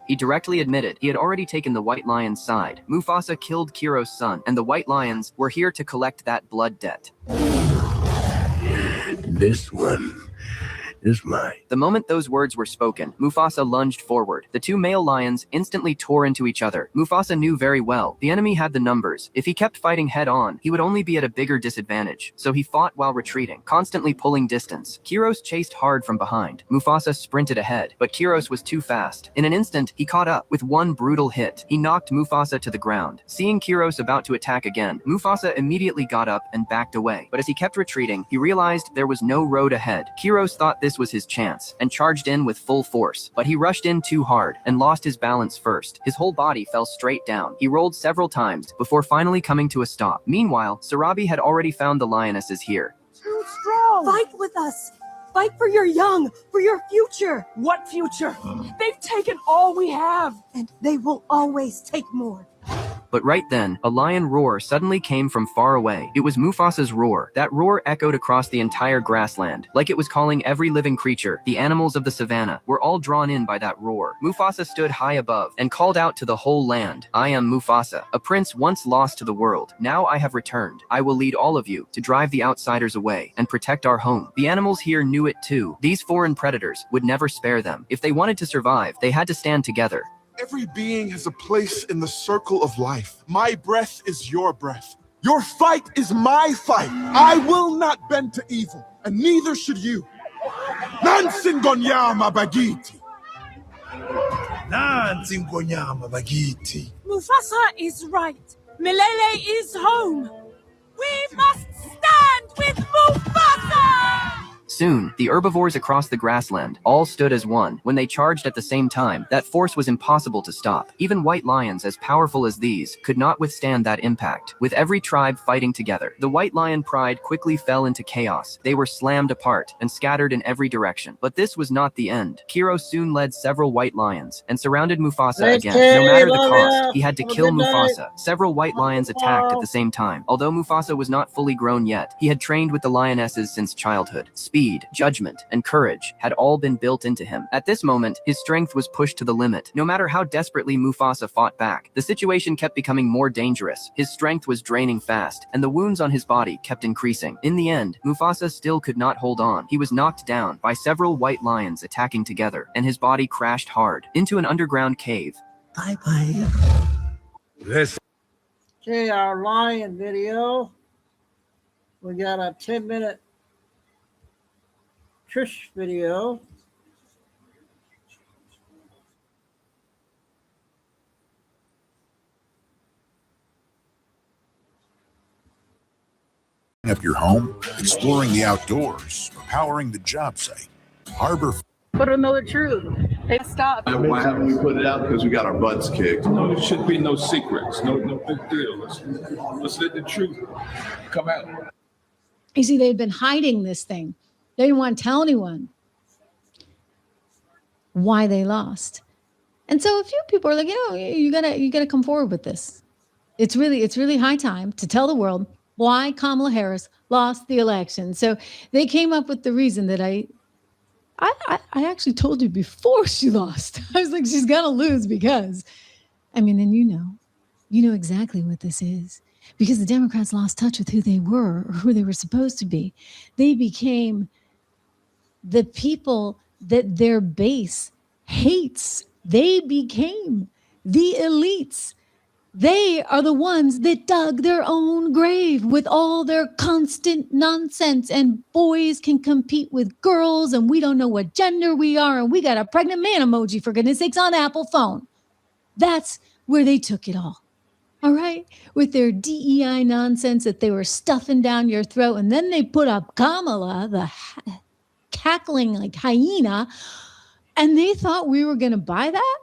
He directly admitted he had already taken the White Lion's side. Mufasa killed Kiro's son, and the White Lions were here to collect that blood debt. This one is mine. The moment those words were spoken, Mufasa lunged forward. The two male lions instantly tore into each other. Mufasa knew very well the enemy had the numbers. If he kept fighting head-on, he would only be at a bigger disadvantage. So he fought while retreating, constantly pulling distance. Kiros chased hard from behind. Mufasa sprinted ahead, but Kiros was too fast. In an instant, he caught up. With one brutal hit, he knocked Mufasa to the ground. Seeing Kiros about to attack again, Mufasa immediately got up and backed away. But as he kept retreating, he realized there was no road ahead. Kiros thought this was his chance and charged in with full force, but he rushed in too hard and lost his balance first. His whole body fell straight down. He rolled several times before finally coming to a stop. Meanwhile, Sarabi had already found the lionesses here. Too strong! Fight with us! Fight for your young, for your future! What future? They've taken all we have, and they will always take more. But right then, a lion roar suddenly came from far away. It was Mufasa's roar. That roar echoed across the entire grassland, like it was calling every living creature. The animals of the savannah were all drawn in by that roar. Mufasa stood high above and called out to the whole land, "I am Mufasa, a prince once lost to the world. Now I have returned. I will lead all of you to drive the outsiders away and protect our home." The animals here knew it too. These foreign predators would never spare them. If they wanted to survive, they had to stand together. Every being has a place in the circle of life. My breath is your breath. Your fight is my fight. I will not bend to evil, and neither should you. Nansingonyama bagiti. Nansingonyama bagiti. Mufasa is right. Milele is home. We must stand with Mufasa! Soon, the herbivores across the grassland all stood as one. When they charged at the same time, that force was impossible to stop. Even white lions as powerful as these could not withstand that impact. With every tribe fighting together, the white lion pride quickly fell into chaos. They were slammed apart and scattered in every direction. But this was not the end. Kiros soon led several white lions and surrounded Mufasa again. No matter the cost, he had to kill Mufasa. Several white lions attacked at the same time. Although Mufasa was not fully grown yet, he had trained with the lionesses since childhood. Speed, judgment, and courage had all been built into him. At this moment, his strength was pushed to the limit. No matter how desperately Mufasa fought back, the situation kept becoming more dangerous. His strength was draining fast, and the wounds on his body kept increasing. In the end, Mufasa still could not hold on. He was knocked down by several white lions attacking together, and his body crashed hard into an underground cave. Bye-bye. Okay, our lion video. We got a 10-minute Trish video. Up your home, exploring the outdoors, powering the job site, harbor. Put another truth. Hey, stop. And why haven't we put it out? Because we got our butts kicked. No, there should be no secrets. No big deal. Let's let the truth come out. You see, they'd been hiding this thing. They didn't want to tell anyone why they lost. And so a few people are like, you gotta come forward with this. It's really high time to tell the world why Kamala Harris lost the election. So they came up with the reason that I actually told you before she lost. I was like, she's gonna lose because, and you know exactly what this is. Because the Democrats lost touch with who they were or who they were supposed to be. They became the people that their base hates. They became the elites. They are the ones that dug their own grave with all their constant nonsense. And boys can compete with girls, and we don't know what gender we are, and we got a pregnant man emoji, for goodness sakes, on Apple phone. That's where they took it all. All right, with their DEI nonsense that they were stuffing down your throat. And then they put up Kamala, the cackling like hyena, and they thought we were going to buy that?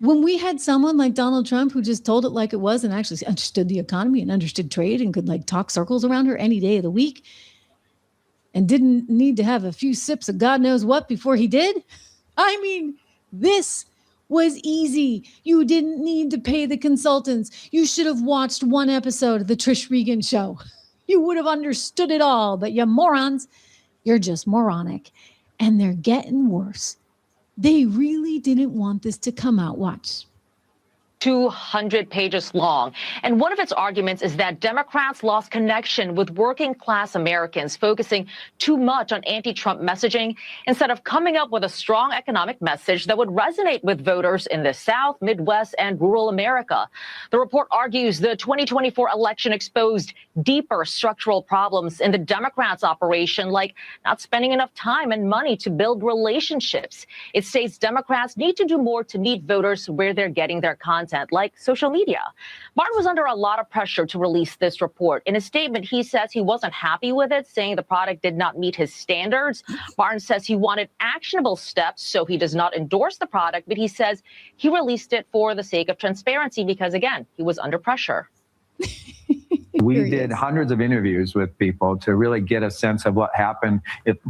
When we had someone like Donald Trump who just told it like it was and actually understood the economy and understood trade and could talk circles around her any day of the week. and didn't need to have a few sips of God knows what before he did? I mean, this was easy. You didn't need to pay the consultants. You should have watched one episode of the Trish Regan show. You would have understood it all, but you morons, you're just moronic. And they're getting worse. They really didn't want this to come out. Watch. 200 pages long. And one of its arguments is that Democrats lost connection with working class Americans, focusing too much on anti-Trump messaging instead of coming up with a strong economic message that would resonate with voters in the South, Midwest, and rural America. The report argues the 2024 election exposed deeper structural problems in the Democrats' operation, like not spending enough time and money to build relationships. It states Democrats need to do more to meet voters where they're getting their content, like social media. Martin was under a lot of pressure to release this report. In a statement, he says he wasn't happy with it, saying the product did not meet his standards. Martin says he wanted actionable steps, so he does not endorse the product, but he says he released it for the sake of transparency because, again, he was under pressure. We did hundreds of interviews with people to really get a sense of what happened,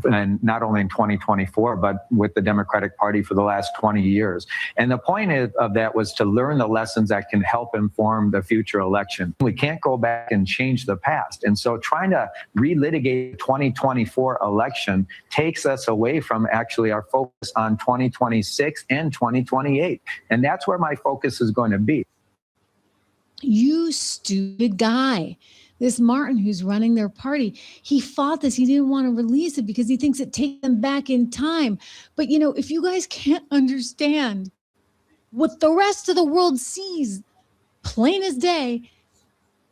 and not only in 2024, but with the Democratic Party for the last 20 years. And the point of that was to learn the lessons that can help inform the future election. We can't go back and change the past. And so trying to relitigate the 2024 election takes us away from actually our focus on 2026 and 2028. And that's where my focus is going to be. You stupid guy. This Martin, who's running their party, he fought this. He didn't want to release it because he thinks it takes them back in time. But, you know, if you guys can't understand what the rest of the world sees plain as day,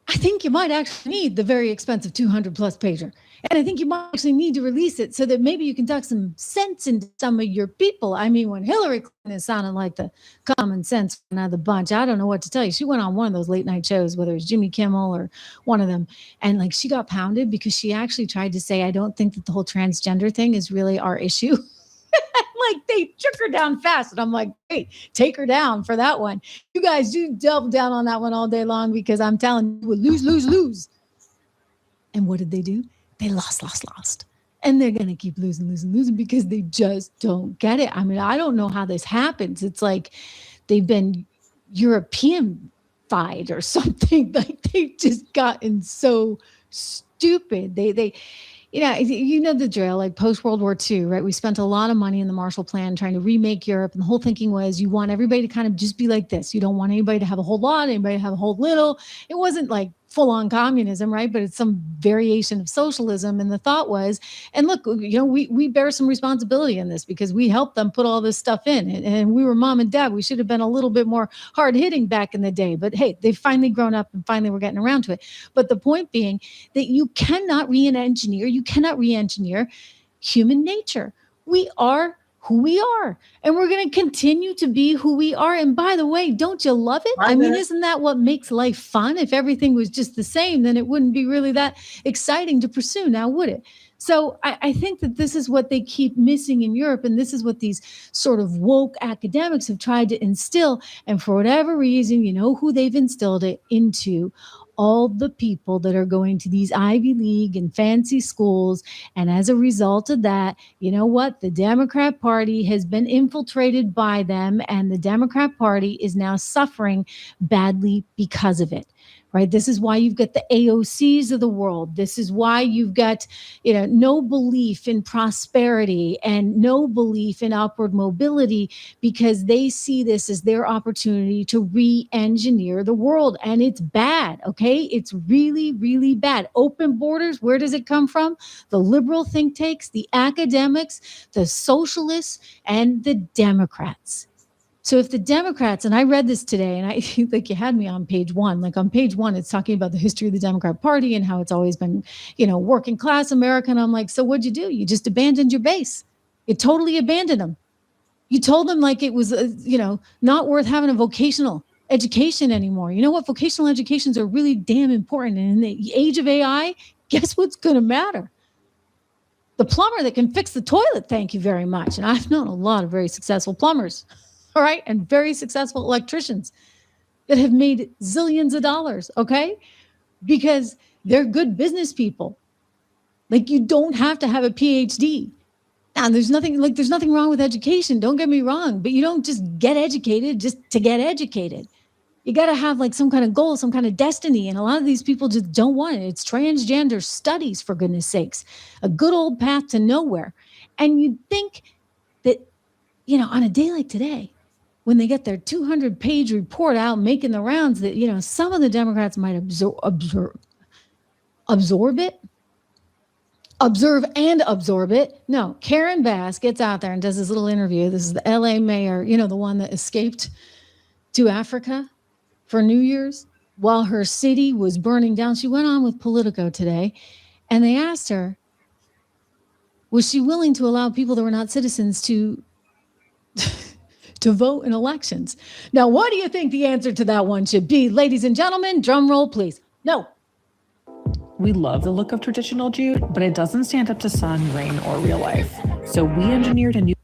I think you might actually need the very expensive 200 plus pager. And I think you might actually need to release it so that maybe you can talk some sense into some of your people. I mean, when Hillary Clinton sounded like the common sense one out of the bunch, I don't know what to tell you. She went on one of those late night shows, whether it's Jimmy Kimmel or one of them. And like she got pounded because she actually tried to say, I don't think that the whole transgender thing is really our issue. Like they took her down fast. And I'm like, hey, take her down for that one. You guys do double down on that one all day long because I'm telling you, we'll lose. And what did they do? They lost. And they're going to keep losing because they just don't get it. I mean, I don't know how this happens. It's like they've been European-fied or something. Like they've just gotten so stupid. They you know the drill, like post-World War II, right? We spent a lot of money in the Marshall Plan trying to remake Europe. And the whole thinking was you want everybody to kind of just be like this. You don't want anybody to have a whole lot, anybody to have a whole little. It wasn't like full-on communism, right? But it's some variation of socialism. And the thought was, and look, you know, we bear some responsibility in this because we helped them put all this stuff in. And we were mom and dad. We should have been a little bit more hard-hitting back in the day. But hey, they've finally grown up and finally we're getting around to it. But the point being that you cannot re-engineer human nature. We are who we are. And we're going to continue to be who we are. And by the way, don't you love it? I mean, isn't that what makes life fun? If everything was just the same, then it wouldn't be really that exciting to pursue now, would it? So I think that this is what they keep missing in Europe. And this is what these sort of woke academics have tried to instill. And for whatever reason, you know who they've instilled it into? All the people that are going to these Ivy League and fancy schools. And as a result of that, you know what? The Democrat Party has been infiltrated by them, and the Democrat Party is now suffering badly because of it. Right? This is why you've got the AOCs of the world. This is why you've got, no belief in prosperity and no belief in upward mobility, because they see this as their opportunity to re-engineer the world. And it's bad, okay? It's really, really bad. Open borders, where does it come from? The liberal think tanks, the academics, the socialists, and the Democrats. So if the Democrats, and I read this today, and I like you had me on page one, like on page one, it's talking about the history of the Democrat Party and how it's always been, working class America. And I'm like, so what'd you do? You just abandoned your base. You totally abandoned them. You told them like it was, not worth having a vocational education anymore. You know what? Vocational educations are really damn important. And in the age of AI, guess what's going to matter? The plumber that can fix the toilet. Thank you very much. And I've known a lot of very successful plumbers. All right. And very successful electricians that have made zillions of dollars. Okay. Because they're good business people. Like, you don't have to have a PhD. Now, there's nothing wrong with education. Don't get me wrong, but you don't just get educated just to get educated. You got to have like some kind of goal, some kind of destiny. And a lot of these people just don't want it. It's transgender studies, for goodness sakes, a good old path to nowhere. And you'd think that, you know, on a day like today, when they get their 200-page report out making the rounds, that, you know, some of the Democrats might absorb it. Observe and absorb it. No, Karen Bass gets out there and does this little interview. This is the LA mayor, you know, the one that escaped to Africa for New Year's while her city was burning down. She went on with Politico today, and they asked her, was she willing to allow people that were not citizens to vote in elections? Now, what do you think the answer to that one should be? Ladies and gentlemen, drum roll, please. No. We love the look of traditional jute, but it doesn't stand up to sun, rain, or real life. So we engineered a new...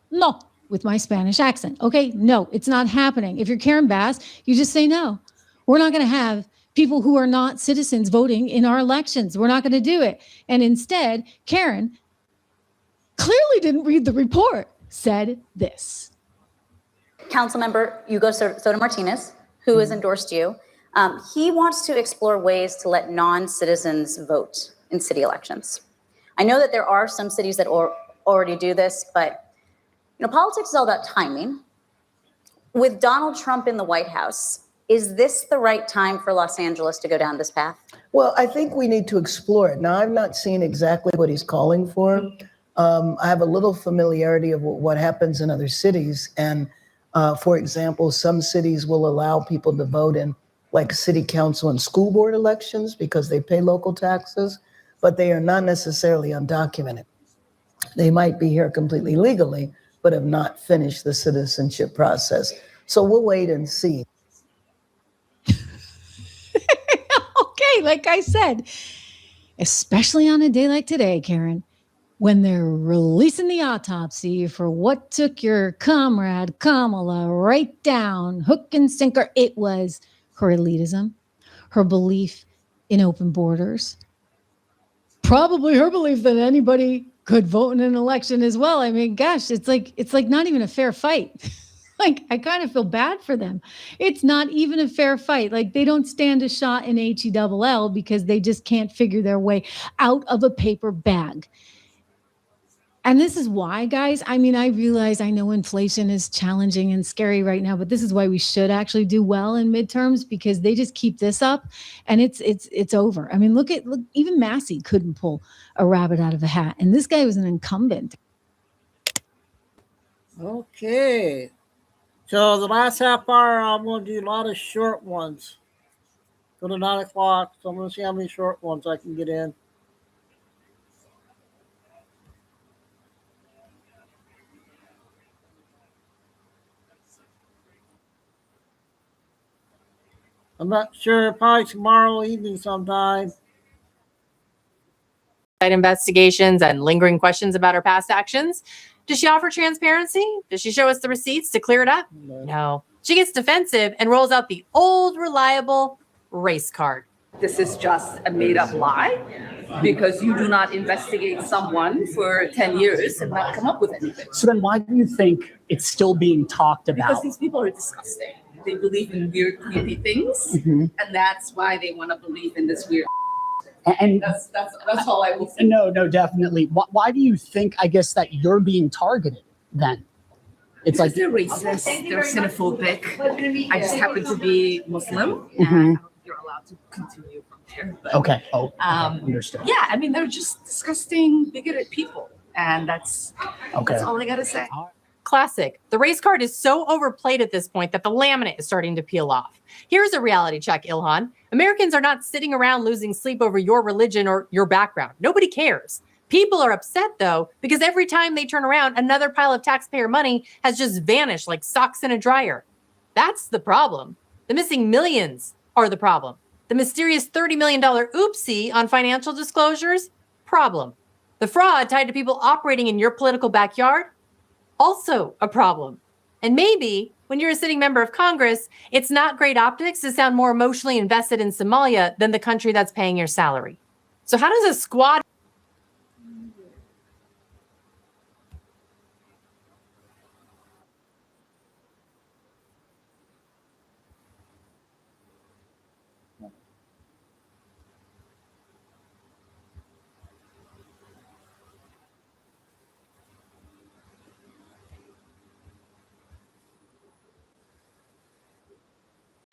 No, with my Spanish accent. Okay, no, it's not happening. If you're Karen Bass, you just say no. We're not going to have people who are not citizens voting in our elections. We're not going to do it. And instead, Karen clearly didn't read the report, said this. Councilmember Hugo Soto Martinez, who has endorsed you, he wants to explore ways to let non-citizens vote in city elections. I know that there are some cities that already do this, but you know, politics is all about timing. With Donald Trump in the White House, is this the right time for Los Angeles to go down this path? Well, I think we need to explore it. Now, I've not seen exactly what he's calling for. I have a little familiarity of what happens in other cities. And for example, some cities will allow people to vote in like city council and school board elections because they pay local taxes, but they are not necessarily undocumented. They might be here completely legally, but have not finished the citizenship process. So we'll wait and see. Okay, like I said, especially on a day like today, Karen, when they're releasing the autopsy for what took your comrade Kamala right down, hook and sinker, it was her elitism, her belief in open borders, probably her belief that anybody could vote in an election as well. I mean, gosh, it's like not even a fair fight. Like, I kind of feel bad for them. It's not even a fair fight. Like, they don't stand a shot in HELL because they just can't figure their way out of a paper bag. And this is why, guys, I mean, I realize, I know inflation is challenging and scary right now, but this is why we should actually do well in midterms, because they just keep this up and it's over. I mean, look, even Massey couldn't pull a rabbit out of a hat. And this guy was an incumbent. Okay. So the last half hour, I'm going to do a lot of short ones. Go to 9 o'clock. So I'm going to see how many short ones I can get in. I'm not sure, probably tomorrow evening sometime. Investigations and lingering questions about her past actions. Does she offer transparency? Does she show us the receipts to clear it up? No. She gets defensive and rolls out the old, reliable race card. This is just a made-up lie because you do not investigate someone for 10 years and not come up with anything. So then why do you think it's still being talked about? Because these people are disgusting. They believe in weird, creepy things, and that's why they want to believe in this weird. And that's all I will say. No, definitely. Why do you think, I guess, that you're being targeted then? It's like they're racist, they're xenophobic. I just happen to be Muslim, and you're allowed to continue from there. But, okay. Understood. Yeah, I mean, they're just disgusting, bigoted people, and that's all I gotta say. Classic. The race card is so overplayed at this point that the laminate is starting to peel off. Here's a reality check, Ilhan. Americans are not sitting around losing sleep over your religion or your background. Nobody cares. People are upset, though, because every time they turn around, another pile of taxpayer money has just vanished like socks in a dryer. That's the problem. The missing millions are the problem. The mysterious $30 million oopsie on financial disclosures? Problem. The fraud tied to people operating in your political backyard? Also a problem. And maybe when you're a sitting member of Congress, it's not great optics to sound more emotionally invested in Somalia than the country that's paying your salary. So how does a squad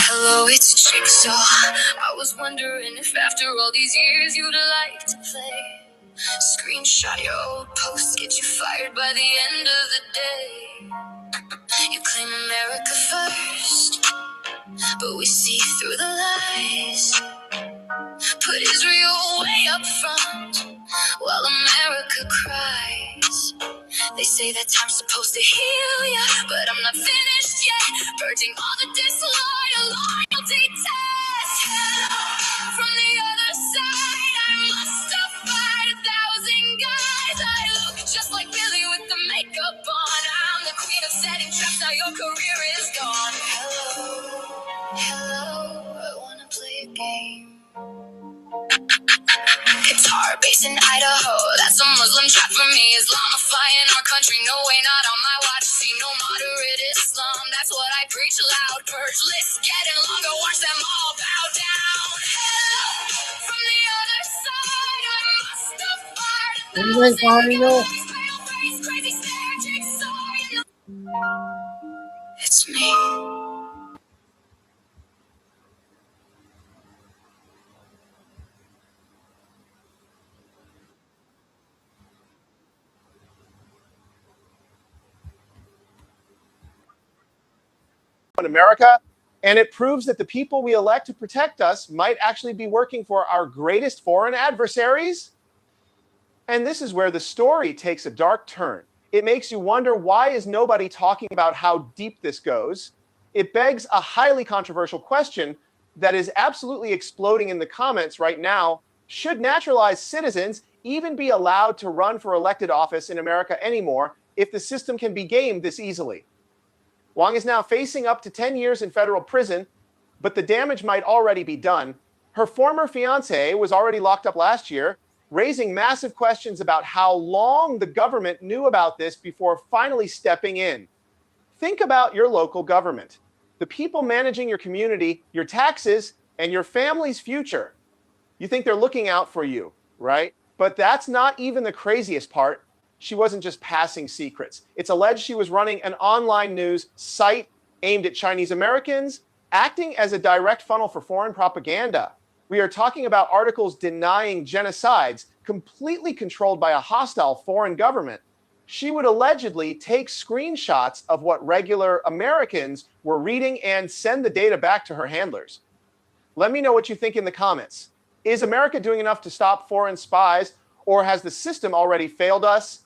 Hello, it's Chico. I was wondering if after all these years you'd like to play. Screenshot your old posts, get you fired by the end of the day. You claim America first, but we see through the lies. Put Israel way up front while America cries. They say that time's supposed to heal ya, but I'm not finished yet. Purging all the disloyal loyalty tests. From the other side, I must have fired 1,000 guys. I look just like Billy with the makeup on. I'm the queen of setting traps, now your career is gone. Hello, hello, I wanna play a game. Guitar, bass in Idaho, that's a Muslim trap for me. Islamifying our country, no way, not on my watch. See no moderate Islam, that's what I preach loud. Purge lists getting longer, watch them all bow down. Hello, from the other side, I must have fired 1,000 guys. Pale face, crazy stare, jigsaw, it's me. In America, and it proves that the people we elect to protect us might actually be working for our greatest foreign adversaries. And this is where the story takes a dark turn. It makes you wonder, why is nobody talking about how deep this goes? It begs a highly controversial question that is absolutely exploding in the comments right now. Should naturalized citizens even be allowed to run for elected office in America anymore if the system can be gamed this easily? Wong is now facing up to 10 years in federal prison, but the damage might already be done. Her former fiancé was already locked up last year, raising massive questions about how long the government knew about this before finally stepping in. Think about your local government, the people managing your community, your taxes, and your family's future. You think they're looking out for you, right? But that's not even the craziest part. She wasn't just passing secrets. It's alleged she was running an online news site aimed at Chinese Americans, acting as a direct funnel for foreign propaganda. We are talking about articles denying genocides, completely controlled by a hostile foreign government. She would allegedly take screenshots of what regular Americans were reading and send the data back to her handlers. Let me know what you think in the comments. Is America doing enough to stop foreign spies, or has the system already failed us?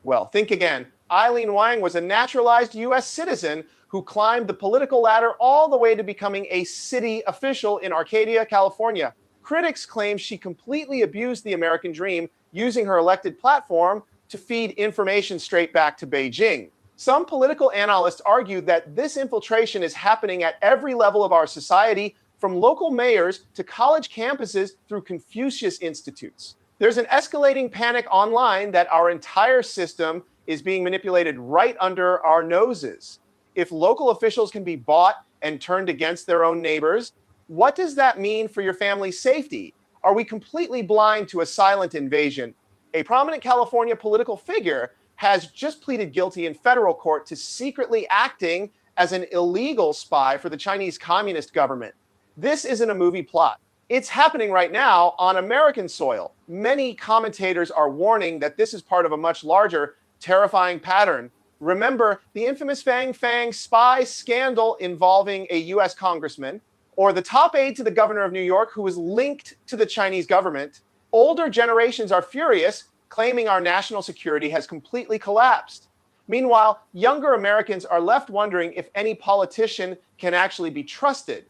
Well, think again. Eileen Wang was a naturalized U.S. citizen who climbed the political ladder all the way to becoming a city official in Arcadia, California. Critics claim she completely abused the American dream, using her elected platform to feed information straight back to Beijing. Some political analysts argue that this infiltration is happening at every level of our society, from local mayors to college campuses through Confucius institutes. There's an escalating panic online that our entire system is being manipulated right under our noses. If local officials can be bought and turned against their own neighbors, what does that mean for your family's safety? Are we completely blind to a silent invasion? A prominent California political figure has just pleaded guilty in federal court to secretly acting as an illegal spy for the Chinese Communist government. This isn't a movie plot. It's happening right now on American soil. Many commentators are warning that this is part of a much larger, terrifying pattern. Remember the infamous Fang Fang spy scandal involving a U.S. congressman, or the top aide to the governor of New York who was linked to the Chinese government. Older generations are furious, claiming our national security has completely collapsed. Meanwhile, younger Americans are left wondering if any politician can actually be trusted.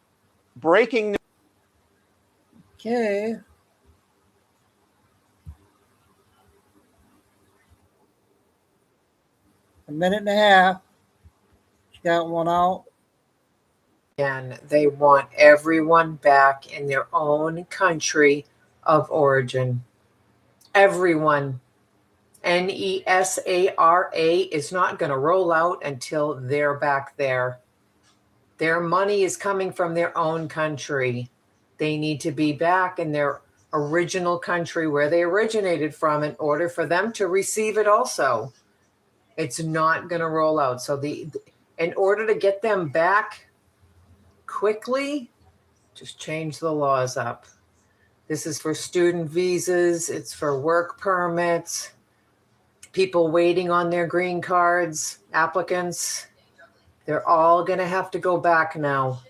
Breaking news. Okay. A minute and a half. got one out. And they want everyone back in their own country of origin. Everyone. NESARA is not going to roll out until they're back there. Their money is coming from their own country. They need to be back in their original country where they originated from in order for them to receive it also. It's not going to roll out. So in order to get them back quickly, just change the laws up. This is for student visas. It's for work permits, people waiting on their green cards, applicants. They're all going to have to go back now.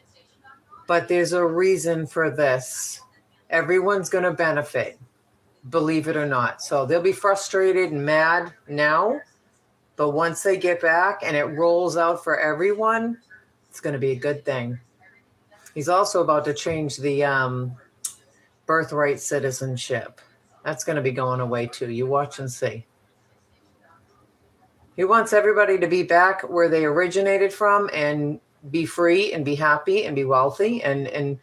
But there's a reason for this. Everyone's going to benefit, believe it or not. So they'll be frustrated and mad now, but once they get back and it rolls out for everyone, it's going to be a good thing. He's also about to change the birthright citizenship. That's going to be going away too. You watch and see. He wants everybody to be back where they originated from and be free and be happy and be wealthy. And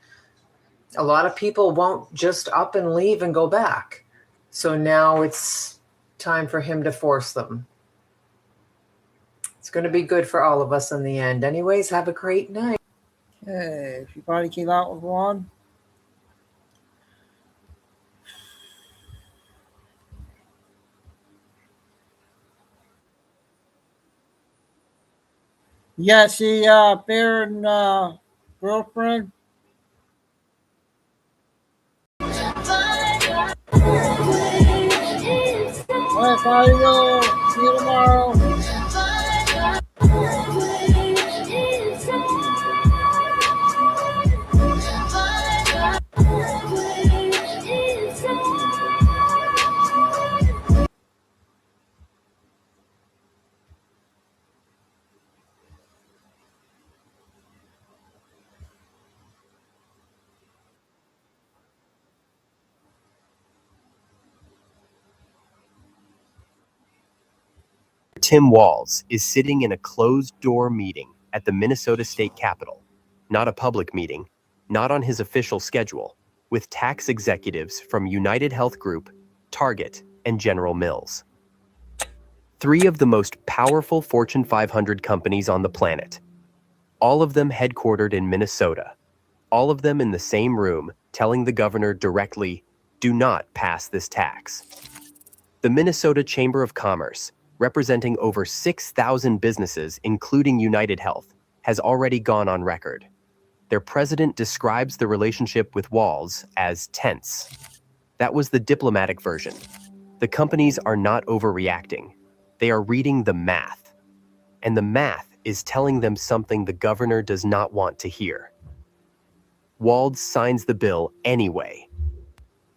a lot of people won't just up and leave and go back. So now it's time for him to force them. It's going to be good for all of us in the end. Anyways, have a great night. Okay, everybody came out with one. Yeah, see, Bear and girlfriend. Yes, I will. See you tomorrow. Tim Walz is sitting in a closed-door meeting at the Minnesota State Capitol. Not a public meeting, not on his official schedule, with tax executives from United Health Group, Target, and General Mills. 3 of the most powerful Fortune 500 companies on the planet. All of them headquartered in Minnesota. All of them in the same room telling the governor directly, do not pass this tax. The Minnesota Chamber of Commerce, representing over 6,000 businesses, including United Health, has already gone on record. Their president describes the relationship with Walz as tense. That was the diplomatic version. The companies are not overreacting. They are reading the math. And the math is telling them something the governor does not want to hear. Walz signs the bill anyway.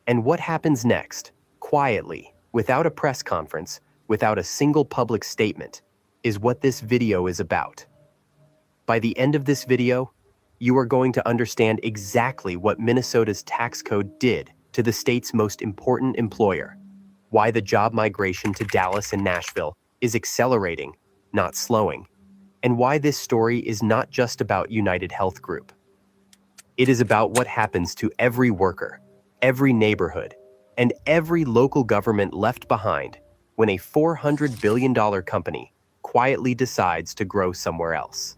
And what happens next, quietly, without a press conference, without a single public statement, is what this video is about. By the end of this video, you are going to understand exactly what Minnesota's tax code did to the state's most important employer, why the job migration to Dallas and Nashville is accelerating, not slowing, and why this story is not just about United Health Group. It is about what happens to every worker, every neighborhood, and every local government left behind when a $400 billion company quietly decides to grow somewhere else.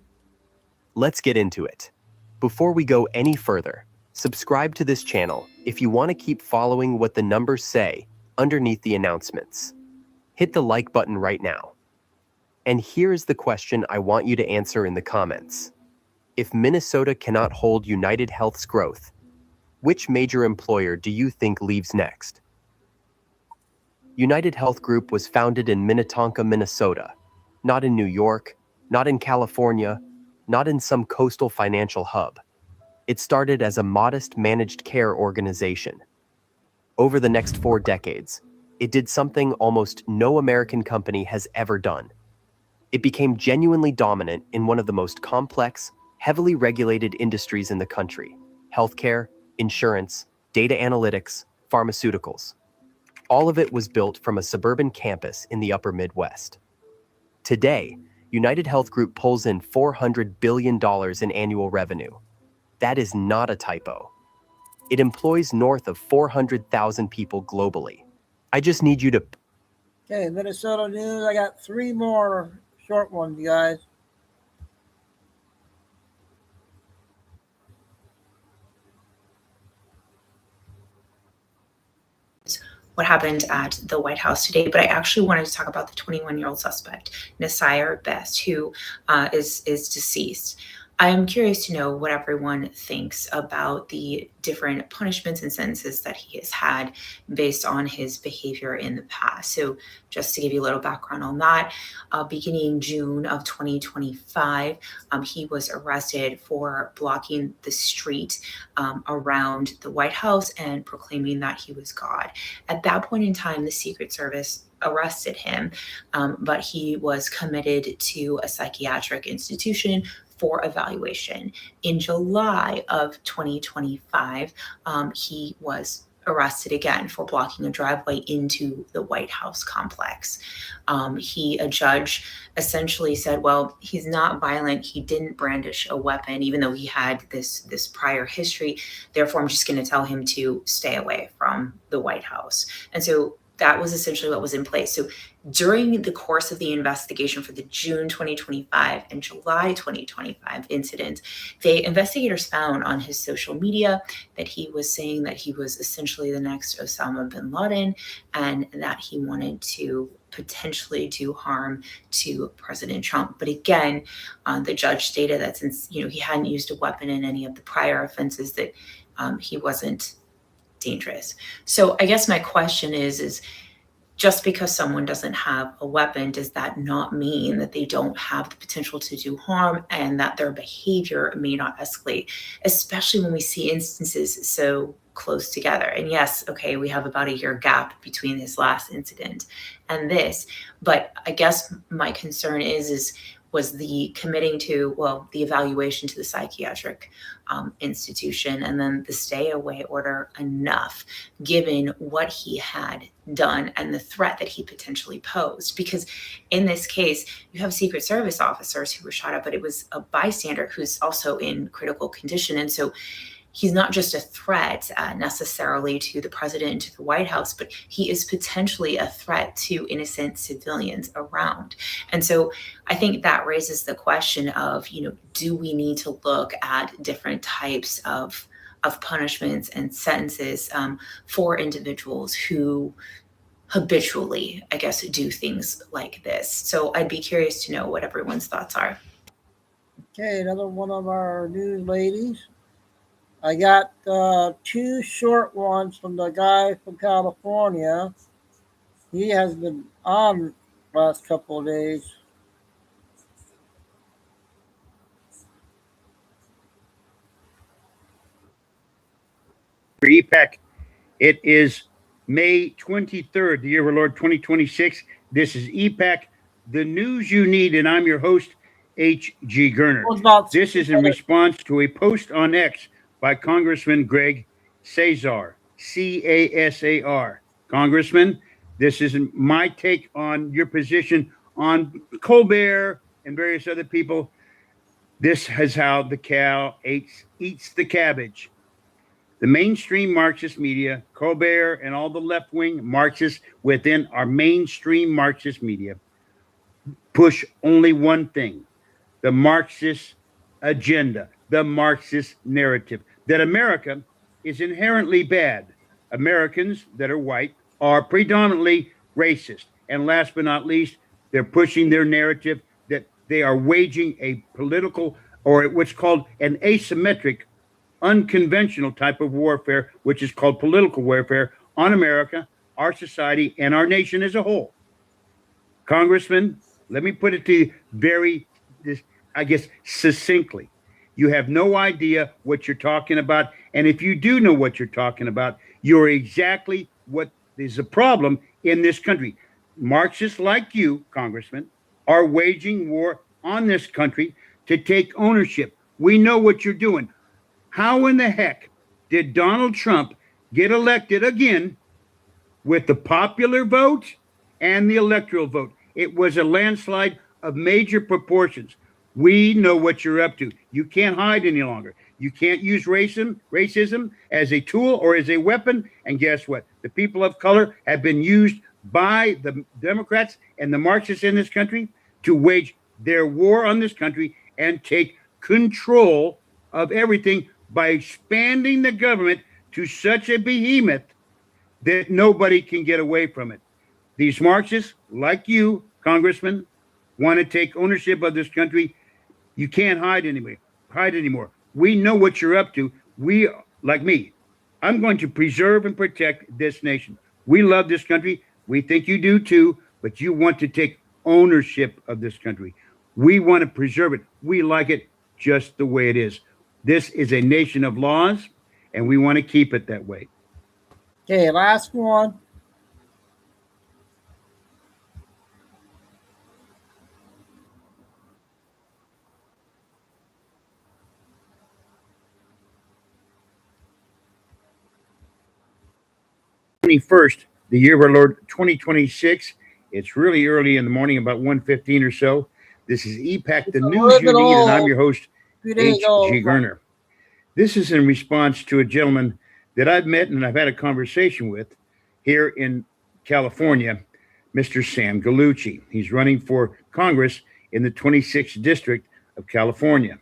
Let's get into it. Before we go any further, subscribe to this channel if you want to keep following what the numbers say underneath the announcements. Hit the like button right now. And here is the question I want you to answer in the comments. If Minnesota cannot hold United Health's growth, which major employer do you think leaves next? United Health Group was founded in Minnetonka, Minnesota, not in New York, not in California, not in some coastal financial hub. It started as a modest managed care organization. Over the next 4 decades, it did something almost no American company has ever done. It became genuinely dominant in one of the most complex, heavily regulated industries in the country: healthcare, insurance, data analytics, pharmaceuticals. All of it was built from a suburban campus in the upper Midwest. Today, United Health Group pulls in $400 billion in annual revenue. That is not a typo. It employs north of 400,000 people globally. I just need you to... Okay, Minnesota news. I got 3 more short ones, guys. What happened at the White House today, but I actually wanted to talk about the 21-year-old suspect, Nasir Best, who is deceased. I am curious to know what everyone thinks about the different punishments and sentences that he has had based on his behavior in the past. So just to give you a little background on that, beginning June of 2025, he was arrested for blocking the street around the White House and proclaiming that he was God. At that point in time, the Secret Service arrested him, but he was committed to a psychiatric institution for evaluation. In July of 2025, he was arrested again for blocking a driveway into the White House complex. A judge essentially said, well, he's not violent. He didn't brandish a weapon, even though he had this prior history. Therefore, I'm just going to tell him to stay away from the White House. And so that was essentially what was in place. So during the course of the investigation for the June 2025 and July 2025 incident, the investigators found on his social media that he was saying that he was essentially the next Osama bin Laden and that he wanted to potentially do harm to President Trump. But again, the judge stated that since he hadn't used a weapon in any of the prior offenses, that he wasn't dangerous. So I guess my question is just because someone doesn't have a weapon, does that not mean that they don't have the potential to do harm and that their behavior may not escalate, especially when we see instances so close together? And yes, okay, we have about a year gap between this last incident and this, but I guess my concern was the committing to, the evaluation to the psychiatric institution and then the stay away order enough, given what he had done and the threat that he potentially posed? Because in this case, you have Secret Service officers who were shot at, but it was a bystander who's also in critical condition. And so he's not just a threat necessarily to the president and to the White House, but he is potentially a threat to innocent civilians around. And so I think that raises the question of, do we need to look at different types of punishments and sentences for individuals who habitually, I guess, do things like this? So I'd be curious to know what everyone's thoughts are. Okay, another one of our news ladies. I got 2 short ones from the guy from California. He has been on last couple of days. For EPAC, it is May 23rd, the year of our Lord 2026. This is EPAC, the news you need, and I'm your host, H.G. Gerner. This is in response to a post on X by Congressman Greg Casar, C-A-S-A-R. Congressman, this is my take on your position on Colbert and various other people. This is how the cow eats the cabbage. The mainstream Marxist media, Colbert and all the left-wing Marxists within our mainstream Marxist media, push only one thing: the Marxist agenda, the Marxist narrative, that America is inherently bad. Americans that are white are predominantly racist. And last but not least, they're pushing their narrative that they are waging a political, or what's called an asymmetric, unconventional type of warfare, which is called political warfare, on America, our society, and our nation as a whole. Congressman, let me put it to you succinctly. You have no idea what you're talking about. And if you do know what you're talking about, you're exactly what is the problem in this country. Marxists like you, Congressman, are waging war on this country to take ownership. We know what you're doing. How in the heck did Donald Trump get elected again with the popular vote and the electoral vote? It was a landslide of major proportions. We know what you're up to. You can't hide any longer. You can't use racism as a tool or as a weapon. And guess what? The people of color have been used by the Democrats and the Marxists in this country to wage their war on this country and take control of everything by expanding the government to such a behemoth that nobody can get away from it. These Marxists, like you, Congressman, want to take ownership of this country. You can't hide anymore. We know what you're up to. We, like me, I'm going to preserve and protect this nation. We love this country. We think you do too, but you want to take ownership of this country. We want to preserve it. We like it just the way it is. This is a nation of laws, and we want to keep it that way. Okay, last one. First, the year of our Lord 2026. It's really early in the morning, about 1:15 or so. This is EPAC, the news you need, and I'm your host, H.G. Garner. This is in response to a gentleman that I've met and I've had a conversation with here in California, Mr. Sam Gallucci. He's running for Congress in the 26th District of California.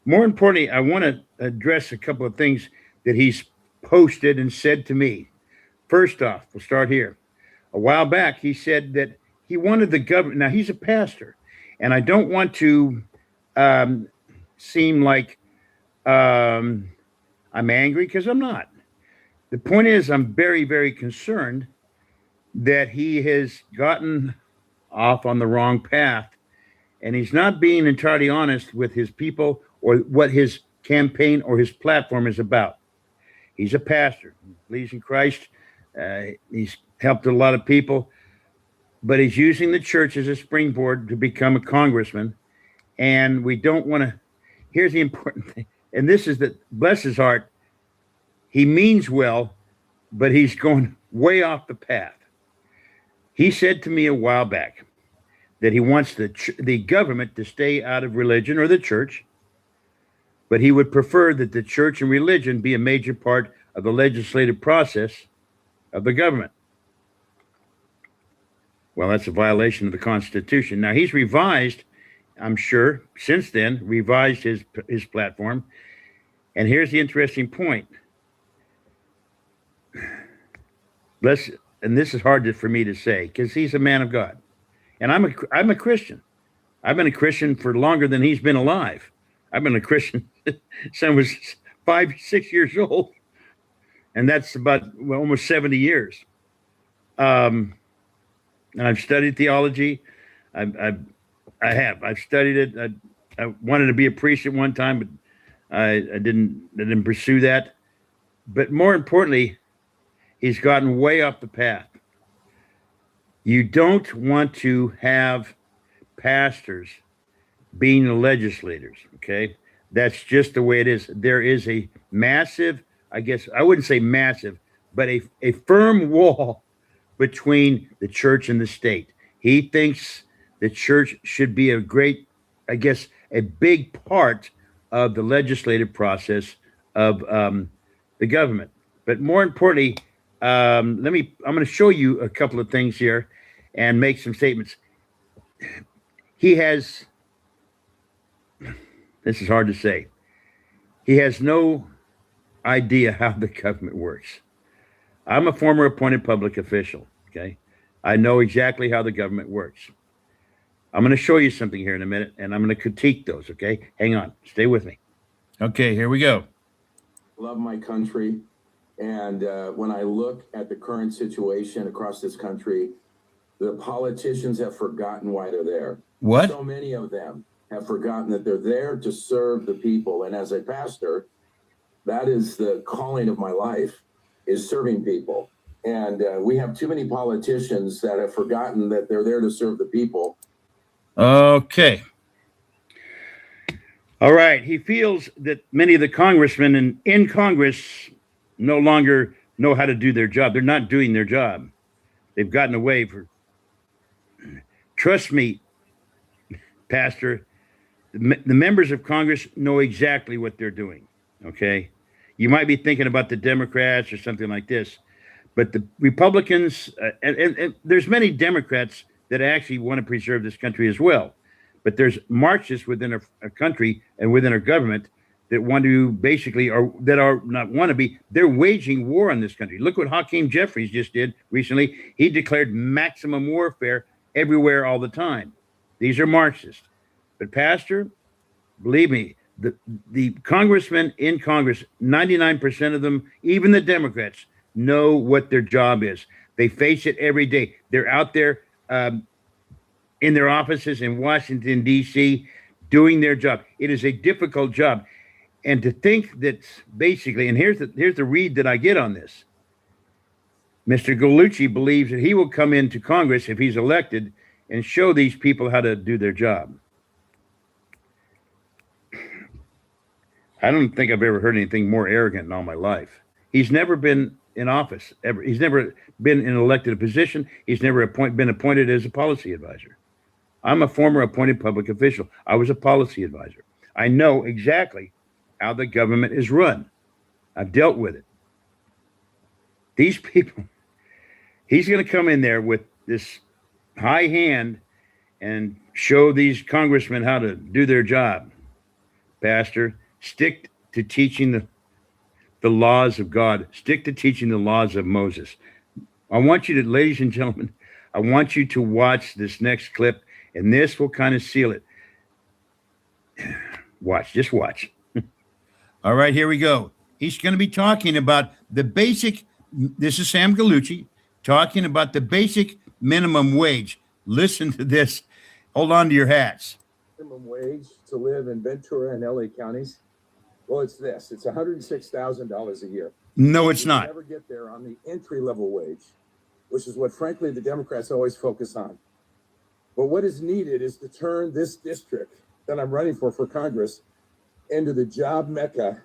More importantly, I want to address a couple of things that he's posted and said to me. First off, we'll start here. A while back, he said that he wanted the government. Now, he's a pastor, and I don't want to seem like I'm angry, because I'm not. The point is, I'm very, very concerned that he has gotten off on the wrong path, and he's not being entirely honest with his people or what his campaign or his platform is about. He's a pastor, believes in Christ. He's helped a lot of people, but he's using the church as a springboard to become a congressman. And we don't want to. Here's the important thing, and this is that, bless his heart, he means well, but he's going way off the path. He said to me a while back that he wants the government to stay out of religion or the church, but he would prefer that the church and religion be a major part of the legislative process of the government. Well, that's a violation of the Constitution. Now, he's revised, I'm sure, since then, revised his platform. And here's the interesting point. And this is hard for me to say, because he's a man of God. And I'm a Christian. I've been a Christian for longer than he's been alive. I've been a Christian since I was 5-6 years old. And that's about almost 70 years. And I've studied theology. I've studied it. I wanted to be a priest at one time, but I didn't pursue that. But more importantly, he's gotten way off the path. You don't want to have pastors being the legislators, okay? That's just the way it is. There is a massive, I guess, I wouldn't say massive, but a firm wall between the church and the state. He thinks the church should be a big part of the legislative process of the government. But more importantly, I'm going to show you a couple of things here and make some statements. This is hard to say. He has no idea how the government works. I'm a former appointed public official, okay? I know exactly how the government works. I'm going to show you something here in a minute, and I'm going to critique those, okay? Hang on. Stay with me. Okay, here we go. Love my country. And when I look at the current situation across this country, the politicians have forgotten why they're there. What? So many of them have forgotten that they're there to serve the people. And as a pastor, that is the calling of my life, is serving people. And we have too many politicians that have forgotten that they're there to serve the people. Okay. All right. He feels that many of the congressmen in Congress no longer know how to do their job. They're not doing their job. They've gotten away. Trust me, Pastor, the members of Congress know exactly what they're doing, okay? You might be thinking about the Democrats or something like this, but the Republicans, and there's many Democrats that actually want to preserve this country as well. But there's Marxists within our country and within our government that want to basically, or that are not want to be, they're waging war on this country. Look what Hakeem Jeffries just did recently. He declared maximum warfare everywhere all the time. These are Marxists. But Pastor, believe me, the congressmen in Congress, 99% of them, even the Democrats, know what their job is. They face it every day. They're out there in their offices in Washington, D.C., doing their job. It is a difficult job. And to think that basically, and here's the read that I get on this. Mr. Gallucci believes that he will come into Congress if he's elected and show these people how to do their job. I don't think I've ever heard anything more arrogant in all my life. He's never been in office ever. He's never been in an elected position. He's never been appointed as a policy advisor. I'm a former appointed public official. I was a policy advisor. I know exactly how the government is run. I've dealt with it. These people, he's going to come in there with this high hand and show these congressmen how to do their job. Pastor, stick to teaching the laws of God. Stick to teaching the laws of Moses. I want you to, ladies and gentlemen, I want you to watch this next clip, and this will kind of seal it. Watch, just watch. All right, here we go. He's going to be talking about the basic, this is Sam Gallucci, talking about the basic minimum wage. Listen to this. Hold on to your hats. Minimum wage to live in Ventura and LA counties? Well, it's this. It's $106,000 a year. No, it's not. Never get there on the entry-level wage, which is what, frankly, the Democrats always focus on. But what is needed is to turn this district that I'm running for Congress into the job mecca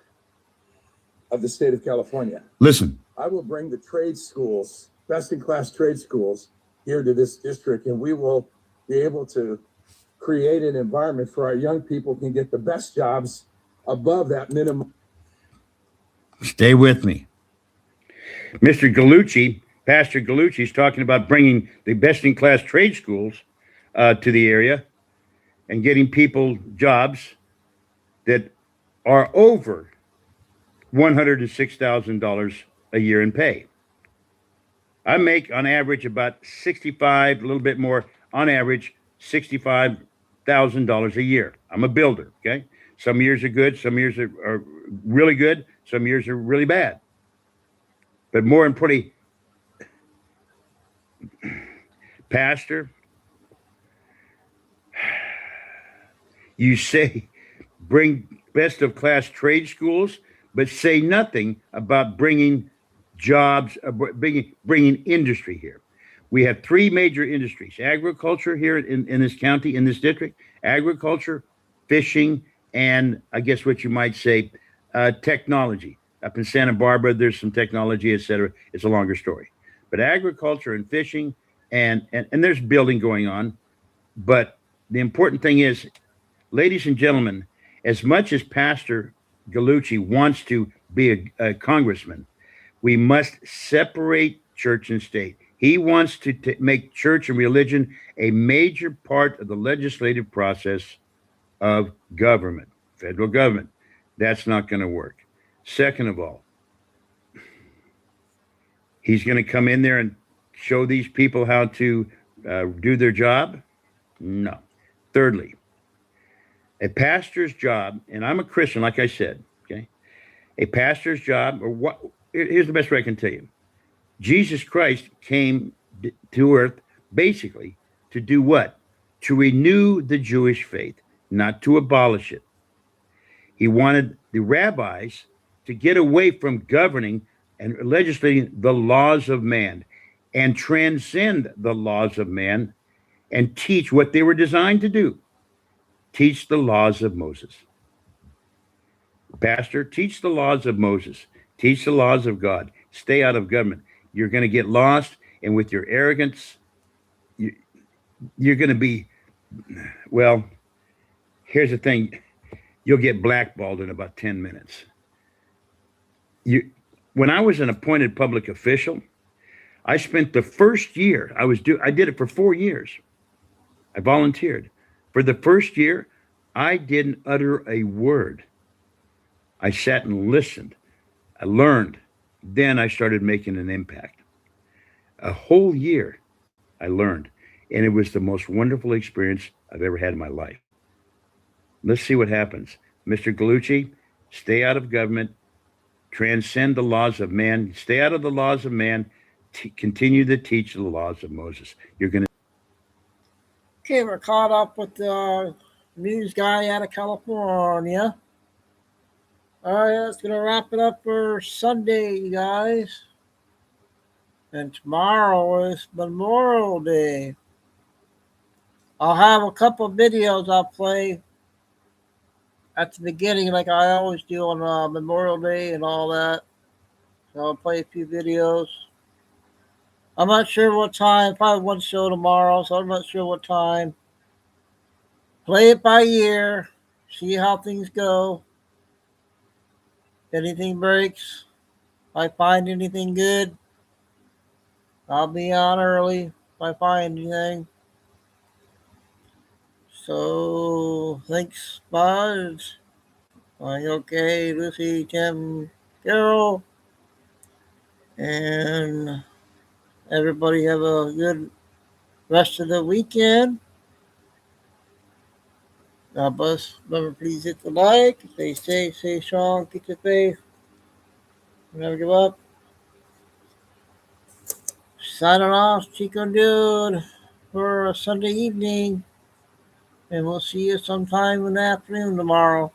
of the state of California. Listen. I will bring the trade schools, best-in-class trade schools, here to this district, and we will be able to create an environment for our young people can get the best jobs above that minimum. Stay with me. Mr. Gallucci, Pastor Gallucci, is talking about bringing the best-in-class trade schools to the area and getting people jobs that are over $106,000 a year in pay. I make on average about 65, a little bit more, on average $65,000 a year. I'm a builder, okay? Some years are good, some years are really good, some years are really bad. But more importantly, Pastor, you say bring best of class trade schools, but say nothing about bringing jobs, bringing industry here. We have three major industries: agriculture here in this county, in this district, agriculture, fishing, and I guess what you might say, technology. Up in Santa Barbara, there's some technology, et cetera. It's a longer story. But agriculture and fishing, and there's building going on. But the important thing is, ladies and gentlemen, as much as Pastor Gallucci wants to be a congressman, we must separate church and state. He wants to make church and religion a major part of the legislative process of government, federal government. That's not going to work. Second of all, he's going to come in there and show these people how to do their job? No. Thirdly, a pastor's job, and I'm a Christian, like I said, okay? A pastor's job, or what? Here's the best way I can tell you. Jesus Christ came to earth basically to do what? To renew the Jewish faith, not to abolish it. He wanted the rabbis to get away from governing and legislating the laws of man and transcend the laws of man and teach what they were designed to do. Teach the laws of Moses. Pastor, teach the laws of Moses. Teach the laws of God. Stay out of government. You're going to get lost, and with your arrogance, you're going to be, well, here's the thing. You'll get blackballed in about 10 minutes. When I was an appointed public official, I spent the first year, I did it for 4 years. I volunteered. For the first year, I didn't utter a word. I sat and listened. I learned. Then I started making an impact. A whole year, I learned. And it was the most wonderful experience I've ever had in my life. Let's see what happens. Mr. Gallucci, stay out of government. Transcend the laws of man. Stay out of the laws of man. Continue to teach the laws of Moses. You're going to. Okay, we're caught up with the news guy out of California. All right, that's going to wrap it up for Sunday, you guys. And tomorrow is Memorial Day. I'll have a couple of videos I'll play at the beginning, like I always do on Memorial Day and all that. So I'll play a few videos. I'm not sure what time. Probably one show tomorrow, so I'm not sure what time. Play it by ear. See how things go. If anything breaks, if I find anything good, I'll be on early if I find anything. So, thanks, Bud. Okay, Lucy, Tim, Carol, and everybody have a good rest of the weekend. God bless. Remember, please hit the like. Stay safe, stay strong, keep the faith. Never give up. Signing off, Chico Dude, for a Sunday evening. And we'll see you sometime in the afternoon tomorrow.